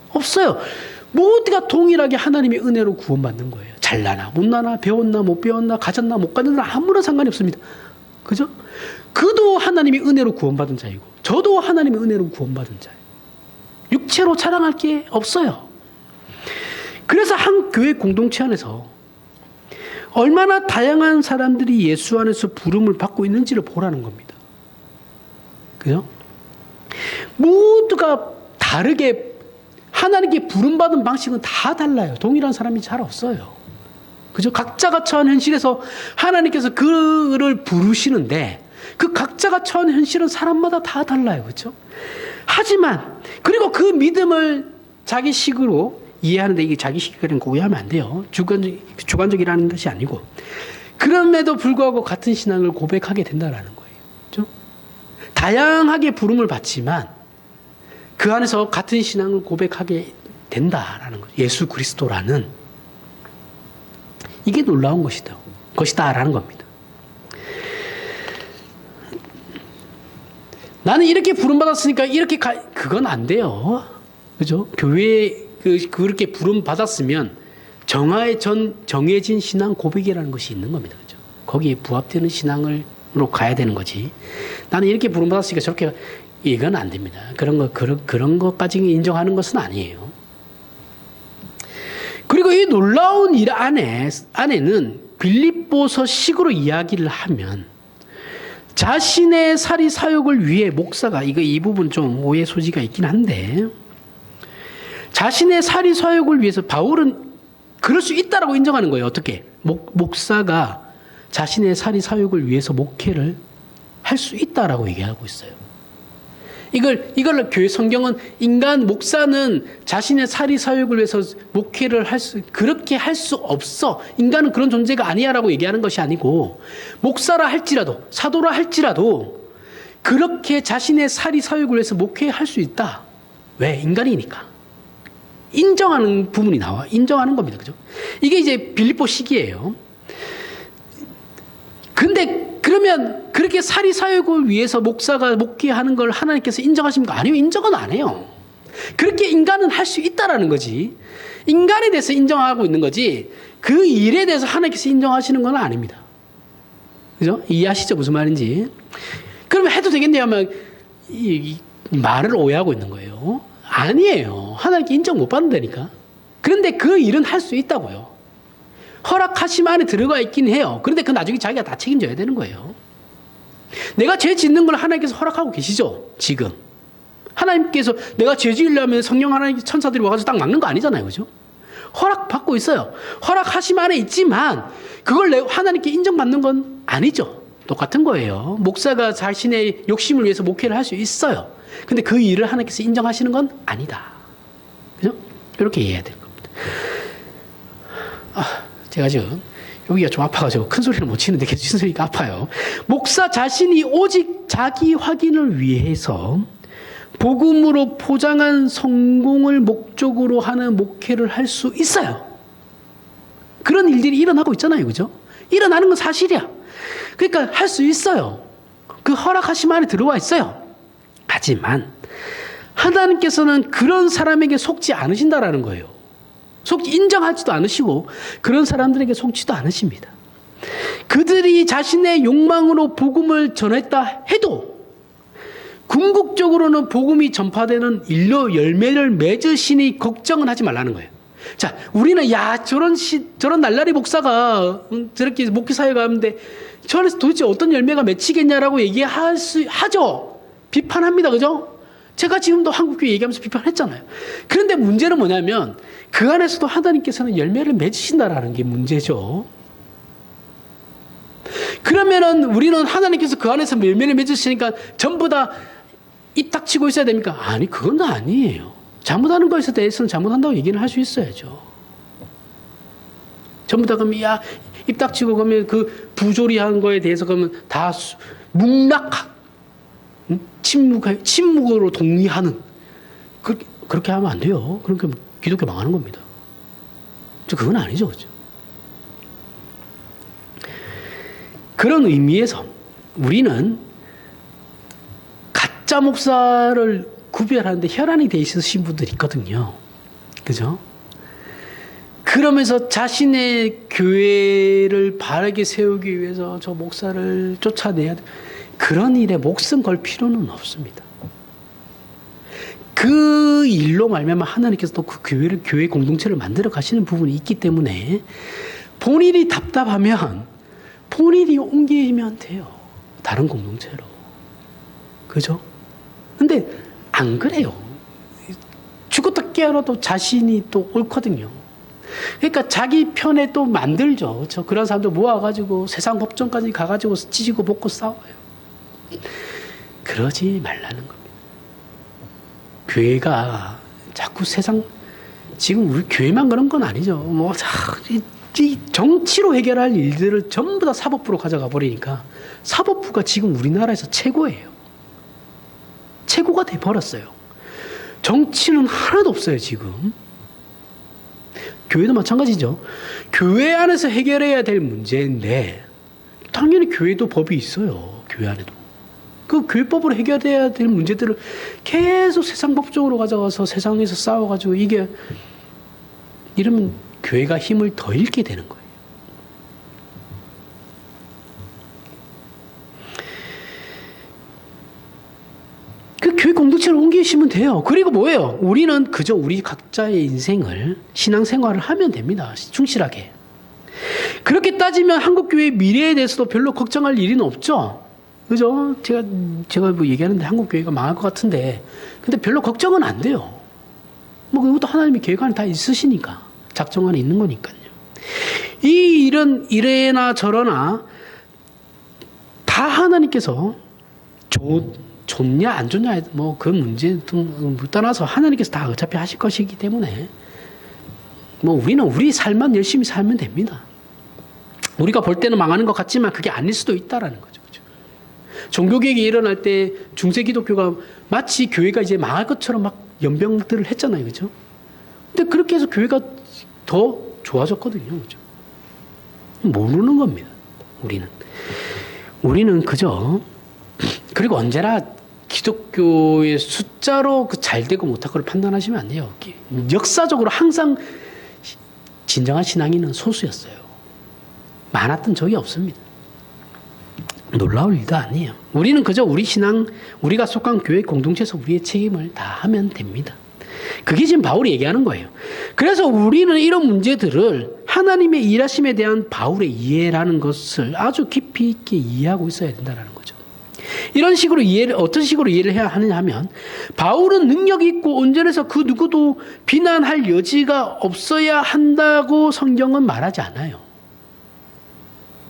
없어요. 모두가 동일하게 하나님의 은혜로 구원받는 거예요. 잘나나 못나나 배웠나 못 배웠나 가졌나 못 가졌나 아무런 상관이 없습니다. 그죠? 그도 하나님의 은혜로 구원받은 자이고 저도 하나님의 은혜로 구원받은 자예요. 육체로 자랑할 게 없어요. 그래서 한 교회 공동체 안에서 얼마나 다양한 사람들이 예수 안에서 부름을 받고 있는지를 보라는 겁니다. 그죠? 모두가 다르게 하나님께 부름받은 방식은 다 달라요. 동일한 사람이 잘 없어요. 그죠? 각자가 처한 현실에서 하나님께서 그를 부르시는데 그 각자가 처한 현실은 사람마다 다 달라요. 그렇죠? 하지만 그리고 그 믿음을 자기식으로 이해하는데 이게 자기식이라는 거 오해하면 안 돼요. 주관적이라는 것이 아니고 그럼에도 불구하고 같은 신앙을 고백하게 된다라는 거예요. 그렇죠? 다양하게 부름을 받지만 그 안에서 같은 신앙을 고백하게 된다라는 거예요. 예수 그리스도라는 이게 놀라운 것이다라는 겁니다. 나는 이렇게 부름받았으니까 그건 안 돼요. 그죠? 교회에 그렇게 부름받았으면 정해진 신앙 고백이라는 것이 있는 겁니다. 그죠? 거기에 부합되는 신앙으로 가야 되는 거지. 나는 이렇게 부름받았으니까 저렇게, 이건 안 됩니다. 그런 것까지 인정하는 것은 아니에요. 그리고 이 놀라운 일 안에는 빌립보서 식으로 이야기를 하면 자신의 사리 사역을 위해 목사가 이 부분 좀 오해 소지가 있긴 한데 자신의 사리 사역을 위해서 바울은 그럴 수 있다라고 인정하는 거예요. 어떻게? 목사가 자신의 사리 사역을 위해서 목회를 할 수 있다라고 얘기하고 있어요. 이걸 교회 성경은 목사는 자신의 사리 사역을 위해서 목회를 그렇게 할 수 없어. 인간은 그런 존재가 아니야라고 얘기하는 것이 아니고, 목사라 할지라도, 사도라 할지라도, 그렇게 자신의 사리 사역을 위해서 목회할 수 있다. 왜? 인간이니까. 인정하는 부분이 인정하는 겁니다. 그죠? 이게 이제 빌립보 시기예요. 근데 그러면 그렇게 사리 사역을 위해서 목사가 목회하는 걸 하나님께서 인정하십니까? 아니요, 인정은 안 해요. 그렇게 인간은 할 수 있다라는 거지. 인간에 대해서 인정하고 있는 거지. 그 일에 대해서 하나님께서 인정하시는 건 아닙니다. 그죠? 이해하시죠? 무슨 말인지. 그러면 해도 되겠네요 하면 말을 오해하고 있는 거예요. 아니에요. 하나님께 인정 못 받는다니까. 그런데 그 일은 할 수 있다고요. 허락하심 안에 들어가 있긴 해요. 그런데 그 나중에 자기가 다 책임져야 되는 거예요. 내가 죄 짓는 걸 하나님께서 허락하고 계시죠? 지금. 하나님께서 내가 죄 지으려면 성령 하나님 천사들이 와가지고 딱 막는 거 아니잖아요. 그죠? 허락받고 있어요. 허락하심 안에 있지만 그걸 하나님께 인정받는 건 아니죠. 똑같은 거예요. 목사가 자신의 욕심을 위해서 목회를 할 수 있어요. 근데 그 일을 하나님께서 인정하시는 건 아니다. 그죠? 이렇게 이해해야 되는 겁니다. 제가 지금 여기가 좀 아파가지고 큰 소리를 못 치는데 계속 신소리가 아파요. 목사 자신이 오직 자기 확인을 위해서 복음으로 포장한 성공을 목적으로 하는 목회를 할 수 있어요. 그런 일들이 일어나고 있잖아요. 그죠? 일어나는 건 사실이야. 그러니까 할 수 있어요. 그 허락하심 안에 들어와 있어요. 하지만 하나님께서는 그런 사람에게 속지 않으신다라는 거예요. 인정하지도 않으시고 그런 사람들에게 속지도 않으십니다. 그들이 자신의 욕망으로 복음을 전했다 해도 궁극적으로는 복음이 전파되는 일로 열매를 맺으시니 걱정은 하지 말라는 거예요. 자, 우리는 저런 날라리 목사가 저렇게 목회사에 가는데 저래서 도대체 어떤 열매가 맺히겠냐라고 하죠. 비판합니다. 그죠? 제가 지금도 한국교회 얘기하면서 비판했잖아요. 그런데 문제는 뭐냐면 그 안에서도 하나님께서는 열매를 맺으신다라는 게 문제죠. 그러면은 우리는 하나님께서 그 안에서 열매를 맺으시니까 전부 다 입 닥치고 있어야 됩니까? 아니, 그건 아니에요. 잘못하는 것에 대해서는 잘못한다고 얘기를 할 수 있어야죠. 전부 다 그러면 입 닥치고 그러면 그 부조리한 거에 대해서 그러면 다 침묵으로 동의하는 그렇게 하면 안 돼요. 그렇게 기독교 망하는 겁니다. 그건 아니죠, 그죠? 그런 의미에서 우리는 가짜 목사를 구별하는데 혈안이 돼 있으신 분들이 있거든요. 그죠? 그러면서 자신의 교회를 바르게 세우기 위해서 저 목사를 쫓아내야 돼. 그런 일에 목숨 걸 필요는 없습니다. 그 일로 말미암아 하나님께서 또 그 교회 공동체를 만들어 가시는 부분이 있기 때문에 본인이 답답하면 본인이 옮기면 돼요. 다른 공동체로. 그죠? 근데 안 그래요. 죽었다 깨어나도 자신이 또 옳거든요. 그러니까 자기 편에 또 만들죠. 그렇죠? 그런 사람들 모아가지고 세상 법정까지 가가지고 찢고 볶고 싸워요. 그러지 말라는 겁니다. 교회가 자꾸 지금 우리 교회만 그런 건 아니죠. 이 정치로 해결할 일들을 전부 다 사법부로 가져가 버리니까 사법부가 지금 우리나라에서 최고예요. 최고가 돼버렸어요. 정치는 하나도 없어요, 지금. 교회도 마찬가지죠. 교회 안에서 해결해야 될 문제인데 당연히 교회도 법이 있어요. 교회 안에도. 그 교회법으로 해결해야 될 문제들을 계속 세상 법정으로 가져가서 세상에서 싸워가지고 이러면 교회가 힘을 더 잃게 되는 거예요. 그 교회 공동체를 옮기시면 돼요. 그리고 뭐예요? 우리는 그저 우리 각자의 인생을 신앙생활을 하면 됩니다. 충실하게. 그렇게 따지면 한국교회의 미래에 대해서도 별로 걱정할 일은 없죠. 그죠? 제가 뭐 얘기하는데 한국교회가 망할 것 같은데 근데 별로 걱정은 안 돼요. 뭐 그것도 하나님의 계획 안에 다 있으시니까. 작정 안에 있는 거니까요. 이 일은 이래나 저러나 다 하나님께서 좋냐 안 좋냐 뭐 그 문제 등 떠나서 하나님께서 다 어차피 하실 것이기 때문에 뭐 우리는 우리 삶만 열심히 살면 됩니다. 우리가 볼 때는 망하는 것 같지만 그게 아닐 수도 있다라는 거죠. 그죠? 종교개혁이 일어날 때 중세 기독교가 마치 교회가 이제 망할 것처럼 막 연병들을 했잖아요. 그죠? 근데 그렇게 해서 교회가 더 좋아졌거든요. 그죠? 모르는 겁니다. 우리는 그저 그리고 언제나 기독교의 숫자로 그 잘되고 못하고를 판단하시면 안 돼요. 역사적으로 항상 진정한 신앙인은 소수였어요. 많았던 적이 없습니다. 놀라울 일도 아니에요. 우리는 그저 우리가 속한 교회 공동체에서 우리의 책임을 다하면 됩니다. 그게 지금 바울이 얘기하는 거예요. 그래서 우리는 이런 문제들을 하나님의 일하심에 대한 바울의 이해라는 것을 아주 깊이 있게 이해하고 있어야 된다는 거죠. 이런 식으로 어떤 식으로 이해를 해야 하느냐 하면 바울은 능력이 있고 온전해서 그 누구도 비난할 여지가 없어야 한다고 성경은 말하지 않아요.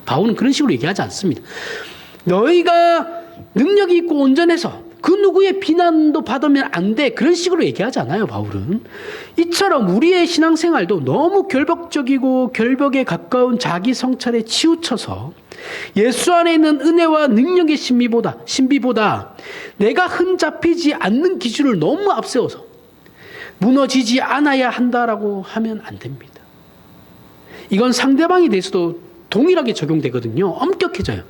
바울은 그런 식으로 얘기하지 않습니다. 너희가 능력이 있고 온전해서 그 누구의 비난도 받으면 안 돼. 그런 식으로 얘기하지 않아요, 바울은. 이처럼 우리의 신앙생활도 너무 결벽적이고 결벽에 가까운 자기 성찰에 치우쳐서 예수 안에 있는 은혜와 능력의 신비보다 내가 흠잡히지 않는 기준을 너무 앞세워서 무너지지 않아야 한다라고 하면 안 됩니다. 이건 상대방에 대해서도 동일하게 적용되거든요. 엄격해져요.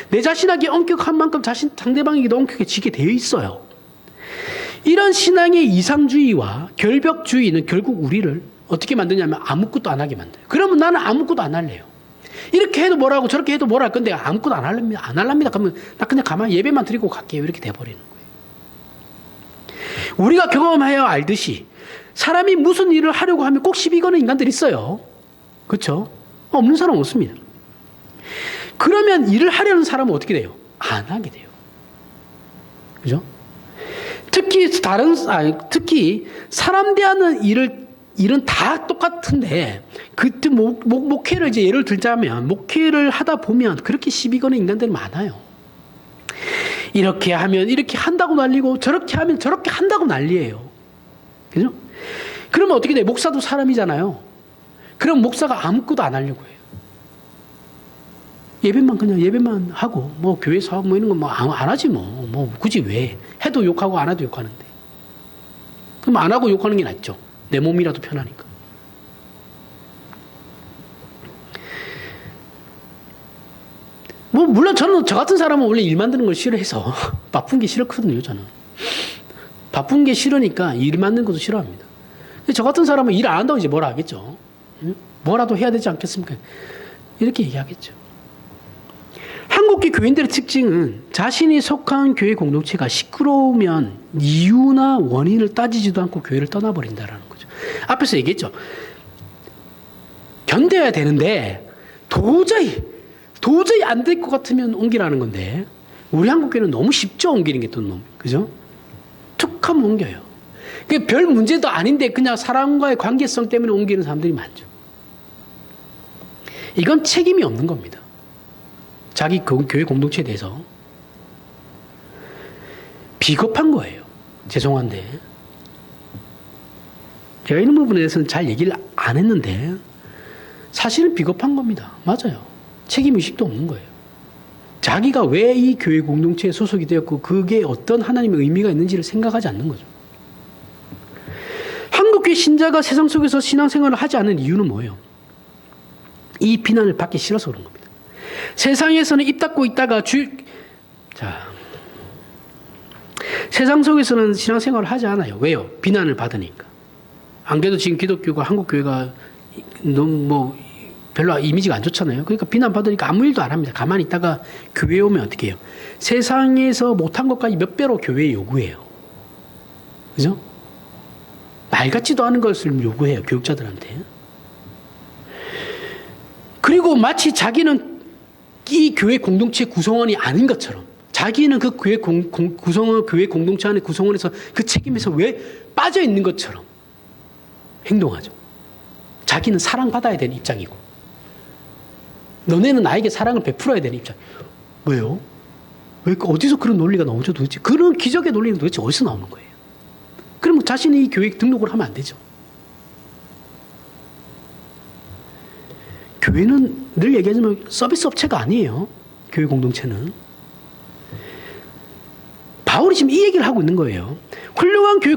내 자신에게 엄격한 만큼 상대방에게도 엄격해지게 되어 있어요. 이런 신앙의 이상주의와 결벽주의는 결국 우리를 어떻게 만드냐면 아무것도 안 하게 만들어요. 그러면 나는 아무것도 안 할래요. 이렇게 해도 뭐라고 저렇게 해도 뭐라 할 건데 아무것도 안 할랍니다. 그러면 나 그냥 가만히 예배만 드리고 갈게요. 이렇게 돼버리는 거예요. 우리가 경험하여 알듯이 사람이 무슨 일을 하려고 하면 꼭 시비 거는 인간들이 있어요. 그렇죠? 없는 사람 없습니다. 그러면 일을 하려는 사람은 어떻게 돼요? 안 하게 돼요. 그죠? 특히 사람 대하는 일은 다 똑같은데, 그때 목회를 이제 예를 들자면, 목회를 하다 보면 그렇게 시비 거는 인간들이 많아요. 이렇게 하면 이렇게 한다고 난리고, 저렇게 하면 저렇게 한다고 난리예요. 그죠? 그러면 어떻게 돼요? 목사도 사람이잖아요. 그럼 목사가 아무것도 안 하려고 해요. 예배만 하고, 뭐, 교회에서 하고, 뭐, 이런 거 뭐, 안 하지 뭐, 굳이 왜? 해도 욕하고, 안 해도 욕하는데. 그럼 안 하고 욕하는 게 낫죠. 내 몸이라도 편하니까. 뭐, 물론 저는, 저 같은 사람은 원래 일 만드는 걸 싫어해서, 바쁜 게 싫거든요, 저는. 바쁜 게 싫으니까 일 만드는 것도 싫어합니다. 근데 저 같은 사람은 일 안 한다고 이제 뭐라 하겠죠. 뭐라도 해야 되지 않겠습니까? 이렇게 얘기하겠죠. 한국계 교인들의 특징은 자신이 속한 교회 공동체가 시끄러우면 이유나 원인을 따지지도 않고 교회를 떠나버린다라는 거죠. 앞에서 얘기했죠. 견뎌야 되는데 도저히 안 될 것 같으면 옮기라는 건데, 우리 한국교회는 너무 쉽죠, 옮기는 게 또 너무. 그죠? 툭 하면 옮겨요. 별 문제도 아닌데 그냥 사람과의 관계성 때문에 옮기는 사람들이 많죠. 이건 책임이 없는 겁니다. 자기 교회 공동체에 대해서 비겁한 거예요. 죄송한데 제가 이런 부분에 대해서는 잘 얘기를 안 했는데 사실은 비겁한 겁니다. 맞아요. 책임의식도 없는 거예요. 자기가 왜 이 교회 공동체에 소속이 되었고 그게 어떤 하나님의 의미가 있는지를 생각하지 않는 거죠. 한국교회 신자가 세상 속에서 신앙생활을 하지 않는 이유는 뭐예요? 이 비난을 받기 싫어서 그런 겁니다. 세상에서는 입 닫고 있다가 세상 속에서는 신앙생활을 하지 않아요. 왜요? 비난을 받으니까. 안 그래도 지금 기독교가 한국교회가 너무 별로 이미지가 안 좋잖아요. 그러니까 비난받으니까 아무 일도 안 합니다. 가만히 있다가 교회에 오면 어떻게 해요? 세상에서 못한 것까지 몇 배로 교회에 요구해요. 그죠? 말 같지도 않은 것을 요구해요. 교육자들한테. 그리고 마치 자기는 이 교회 공동체 구성원이 아닌 것처럼, 자기는 그 교회 교회 공동체 안에 구성원에서 그 책임에서 왜 빠져 있는 것처럼 행동하죠. 자기는 사랑받아야 되는 입장이고, 너네는 나에게 사랑을 베풀어야 되는 입장. 왜요? 왜 어디서 그런 논리가 나오죠 도대체? 그런 기적의 논리는 도대체 어디서 나오는 거예요? 그럼 자신이 이 교회 등록을 하면 안 되죠. 교회는 늘 얘기하지만 서비스 업체가 아니에요. 교회 공동체는. 바울이 지금 이 얘기를 하고 있는 거예요. 훌륭한 교회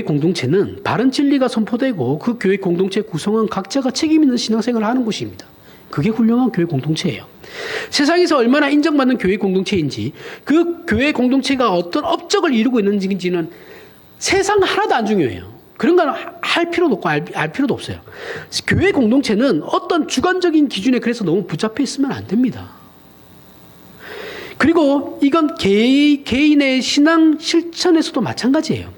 공동체는 바른 진리가 선포되고 그 교회 공동체 구성원 각자가 책임 있는 신앙생활을 하는 곳입니다. 그게 훌륭한 교회 공동체예요. 세상에서 얼마나 인정받는 교회 공동체인지, 그 교회 공동체가 어떤 업적을 이루고 있는지는 세상 하나도 안 중요해요. 그런 건 할 필요도 없고 알 필요도 없어요. 교회 공동체는 어떤 주관적인 기준에 그래서 너무 붙잡혀 있으면 안 됩니다. 그리고 이건 개인의 신앙 실천에서도 마찬가지예요.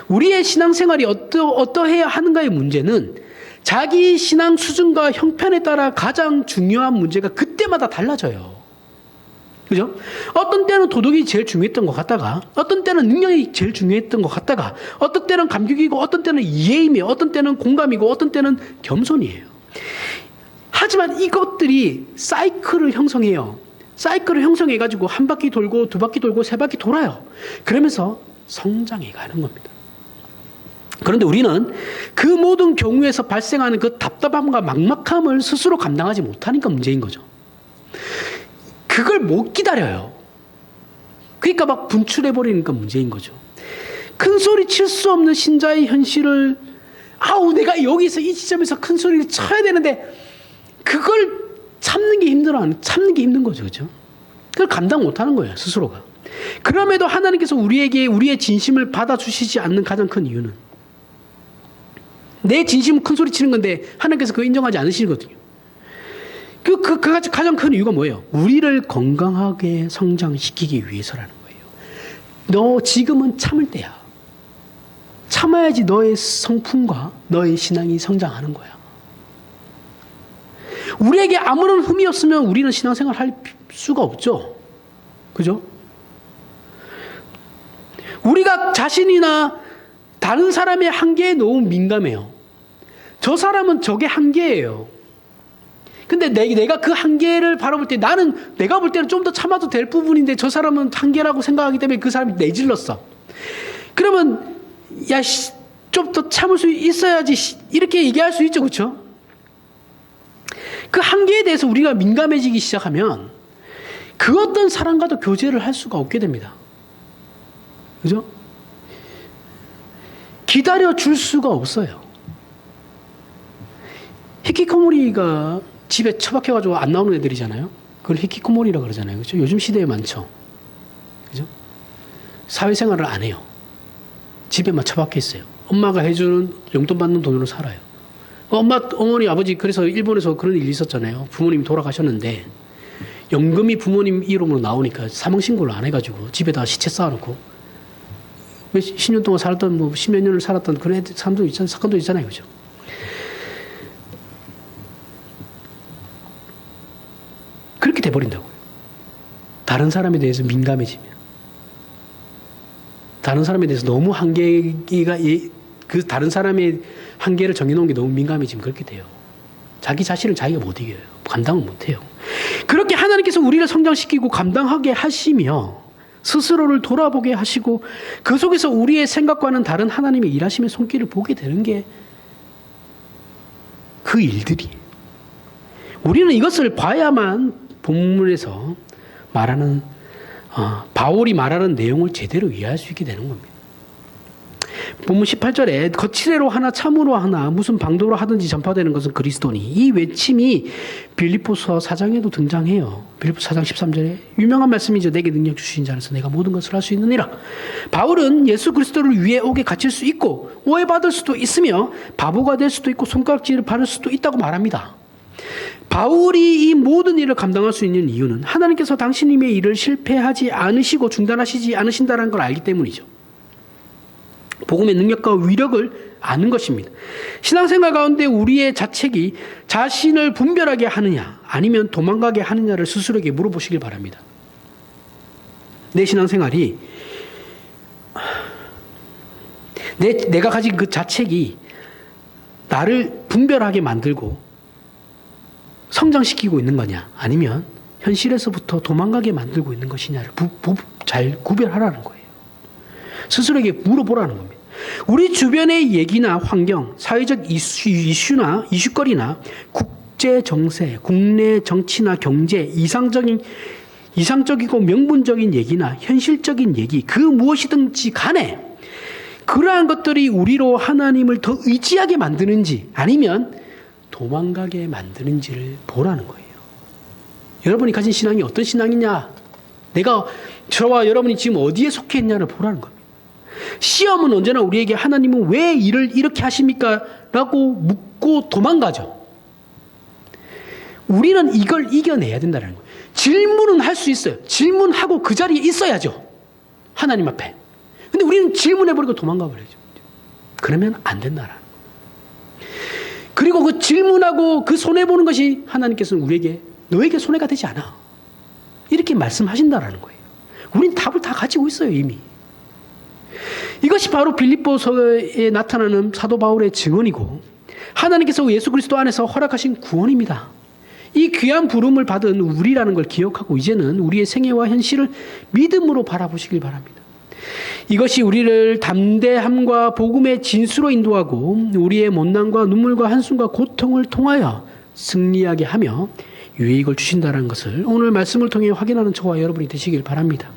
우리의 신앙생활이 어떠해야 하는가의 문제는 자기 신앙 수준과 형편에 따라 가장 중요한 문제가 그때마다 달라져요. 그죠? 어떤 때는 도덕이 제일 중요했던 것 같다가, 어떤 때는 능력이 제일 중요했던 것 같다가, 어떤 때는 감격이고, 어떤 때는 이해이며, 어떤 때는 공감이고, 어떤 때는 겸손이에요. 하지만 이것들이 사이클을 형성해요. 사이클을 형성해가지고 한 바퀴 돌고, 두 바퀴 돌고, 세 바퀴 돌아요. 그러면서 성장해 가는 겁니다. 그런데 우리는 그 모든 경우에서 발생하는 그 답답함과 막막함을 스스로 감당하지 못하니까 문제인 거죠. 그걸 못 기다려요. 그러니까 막 분출해버리니까 문제인 거죠. 큰 소리 칠 수 없는 신자의 현실을, 내가 여기서 이 지점에서 큰 소리를 쳐야 되는데, 그걸 참는 게 힘든 거죠. 그죠? 그걸 감당 못 하는 거예요, 스스로가. 그럼에도 하나님께서 우리에게 우리의 진심을 받아주시지 않는 가장 큰 이유는 내 진심은 큰 소리 치는 건데 하나님께서 그거 인정하지 않으시거든요. 그 가장 큰 이유가 뭐예요? 우리를 건강하게 성장시키기 위해서라는 거예요. 너 지금은 참을 때야. 참아야지 너의 성품과 너의 신앙이 성장하는 거야. 우리에게 아무런 흠이 없으면 우리는 신앙생활 할 수가 없죠. 그죠? 우리가 자신이나 다른 사람의 한계에 너무 민감해요. 저 사람은 저게 한계예요. 근데 내가 그 한계를 바라볼 때 내가 볼 때는 좀 더 참아도 될 부분인데 저 사람은 한계라고 생각하기 때문에 그 사람이 내질렀어. 그러면 좀 더 참을 수 있어야지 이렇게 얘기할 수 있죠. 그렇죠? 그 한계에 대해서 우리가 민감해지기 시작하면 그 어떤 사람과도 교제를 할 수가 없게 됩니다. 그죠? 기다려줄 수가 없어요. 히키코모리가 집에 처박혀가지고 안 나오는 애들이잖아요. 그걸 히키코모리라고 그러잖아요. 그죠? 요즘 시대에 많죠. 그죠? 사회생활을 안 해요. 집에만 처박혀 있어요. 엄마가 해주는 용돈 받는 돈으로 살아요. 어머니, 아버지, 그래서 일본에서 그런 일이 있었잖아요. 부모님이 돌아가셨는데, 연금이 부모님 이름으로 나오니까 사망신고를 안 해가지고, 집에다 시체 쌓아놓고, 10년 동안 살았던, 10몇 년을 살았던 그런 사람도 있잖아요. 사건도 있잖아요. 그죠? 그렇게 돼버린다고요. 다른 사람에 대해서 민감해지면. 다른 사람에 대해서 너무 그 다른 사람의 한계를 정해놓은 게 너무 민감해지면 그렇게 돼요. 자기 자신을 자기가 못 이겨요. 감당을 못 해요. 그렇게 하나님께서 우리를 성장시키고 감당하게 하시며 스스로를 돌아보게 하시고 그 속에서 우리의 생각과는 다른 하나님의 일하심의 손길을 보게 되는 게 그 일들이에요. 우리는 이것을 봐야만 본문에서 말하는 바울이 말하는 내용을 제대로 이해할 수 있게 되는 겁니다. 본문 18절에 거칠애로 하나 참으로 하나 무슨 방도로 하든지 전파되는 것은 그리스도니 이 외침이 빌립보서 4장에도 등장해요. 빌립보서 4장 13절에 유명한 말씀이죠. 내게 능력 주신 자라서 내가 모든 것을 할 수 있느니라. 바울은 예수 그리스도를 위해 옥에 갇힐 수 있고 오해받을 수도 있으며 바보가 될 수도 있고 손가락질을 받을 수도 있다고 말합니다. 바울이 이 모든 일을 감당할 수 있는 이유는 하나님께서 당신님의 일을 실패하지 않으시고 중단하시지 않으신다는 걸 알기 때문이죠. 복음의 능력과 위력을 아는 것입니다. 신앙생활 가운데 우리의 자책이 자신을 분별하게 하느냐 아니면 도망가게 하느냐를 스스로에게 물어보시길 바랍니다. 내 신앙생활이 내가 가진 그 자책이 나를 분별하게 만들고 성장시키고 있는 거냐 아니면 현실에서부터 도망가게 만들고 있는 것이냐를 잘 구별하라는 거예요. 스스로에게 물어보라는 겁니다. 우리 주변의 얘기나 환경, 사회적 이슈거리나 국제 정세, 국내 정치나 경제, 이상적이고 명분적인 얘기나 현실적인 얘기, 그 무엇이든지 간에 그러한 것들이 우리로 하나님을 더 의지하게 만드는지 아니면 도망가게 만드는지를 보라는 거예요. 여러분이 가진 신앙이 어떤 신앙이냐? 저와 여러분이 지금 어디에 속해 있냐를 보라는 겁니다. 시험은 언제나 우리에게 하나님은 왜 일을 이렇게 하십니까? 라고 묻고 도망가죠. 우리는 이걸 이겨내야 된다는 거예요. 질문은 할 수 있어요. 질문하고 그 자리에 있어야죠. 하나님 앞에. 근데 우리는 질문해버리고 도망가 버리죠. 그러면 안 된다라는 거예요. 그리고 그 질문하고 그 손해보는 것이 하나님께서는 너에게 손해가 되지 않아. 이렇게 말씀하신다라는 거예요. 우린 답을 다 가지고 있어요, 이미. 이것이 바로 빌립보서에 나타나는 사도 바울의 증언이고 하나님께서 예수 그리스도 안에서 허락하신 구원입니다. 이 귀한 부름을 받은 우리라는 걸 기억하고 이제는 우리의 생애와 현실을 믿음으로 바라보시길 바랍니다. 이것이 우리를 담대함과 복음의 진수로 인도하고 우리의 못난과 눈물과 한숨과 고통을 통하여 승리하게 하며 유익을 주신다는 것을 오늘 말씀을 통해 확인하는 저와 여러분이 되시길 바랍니다.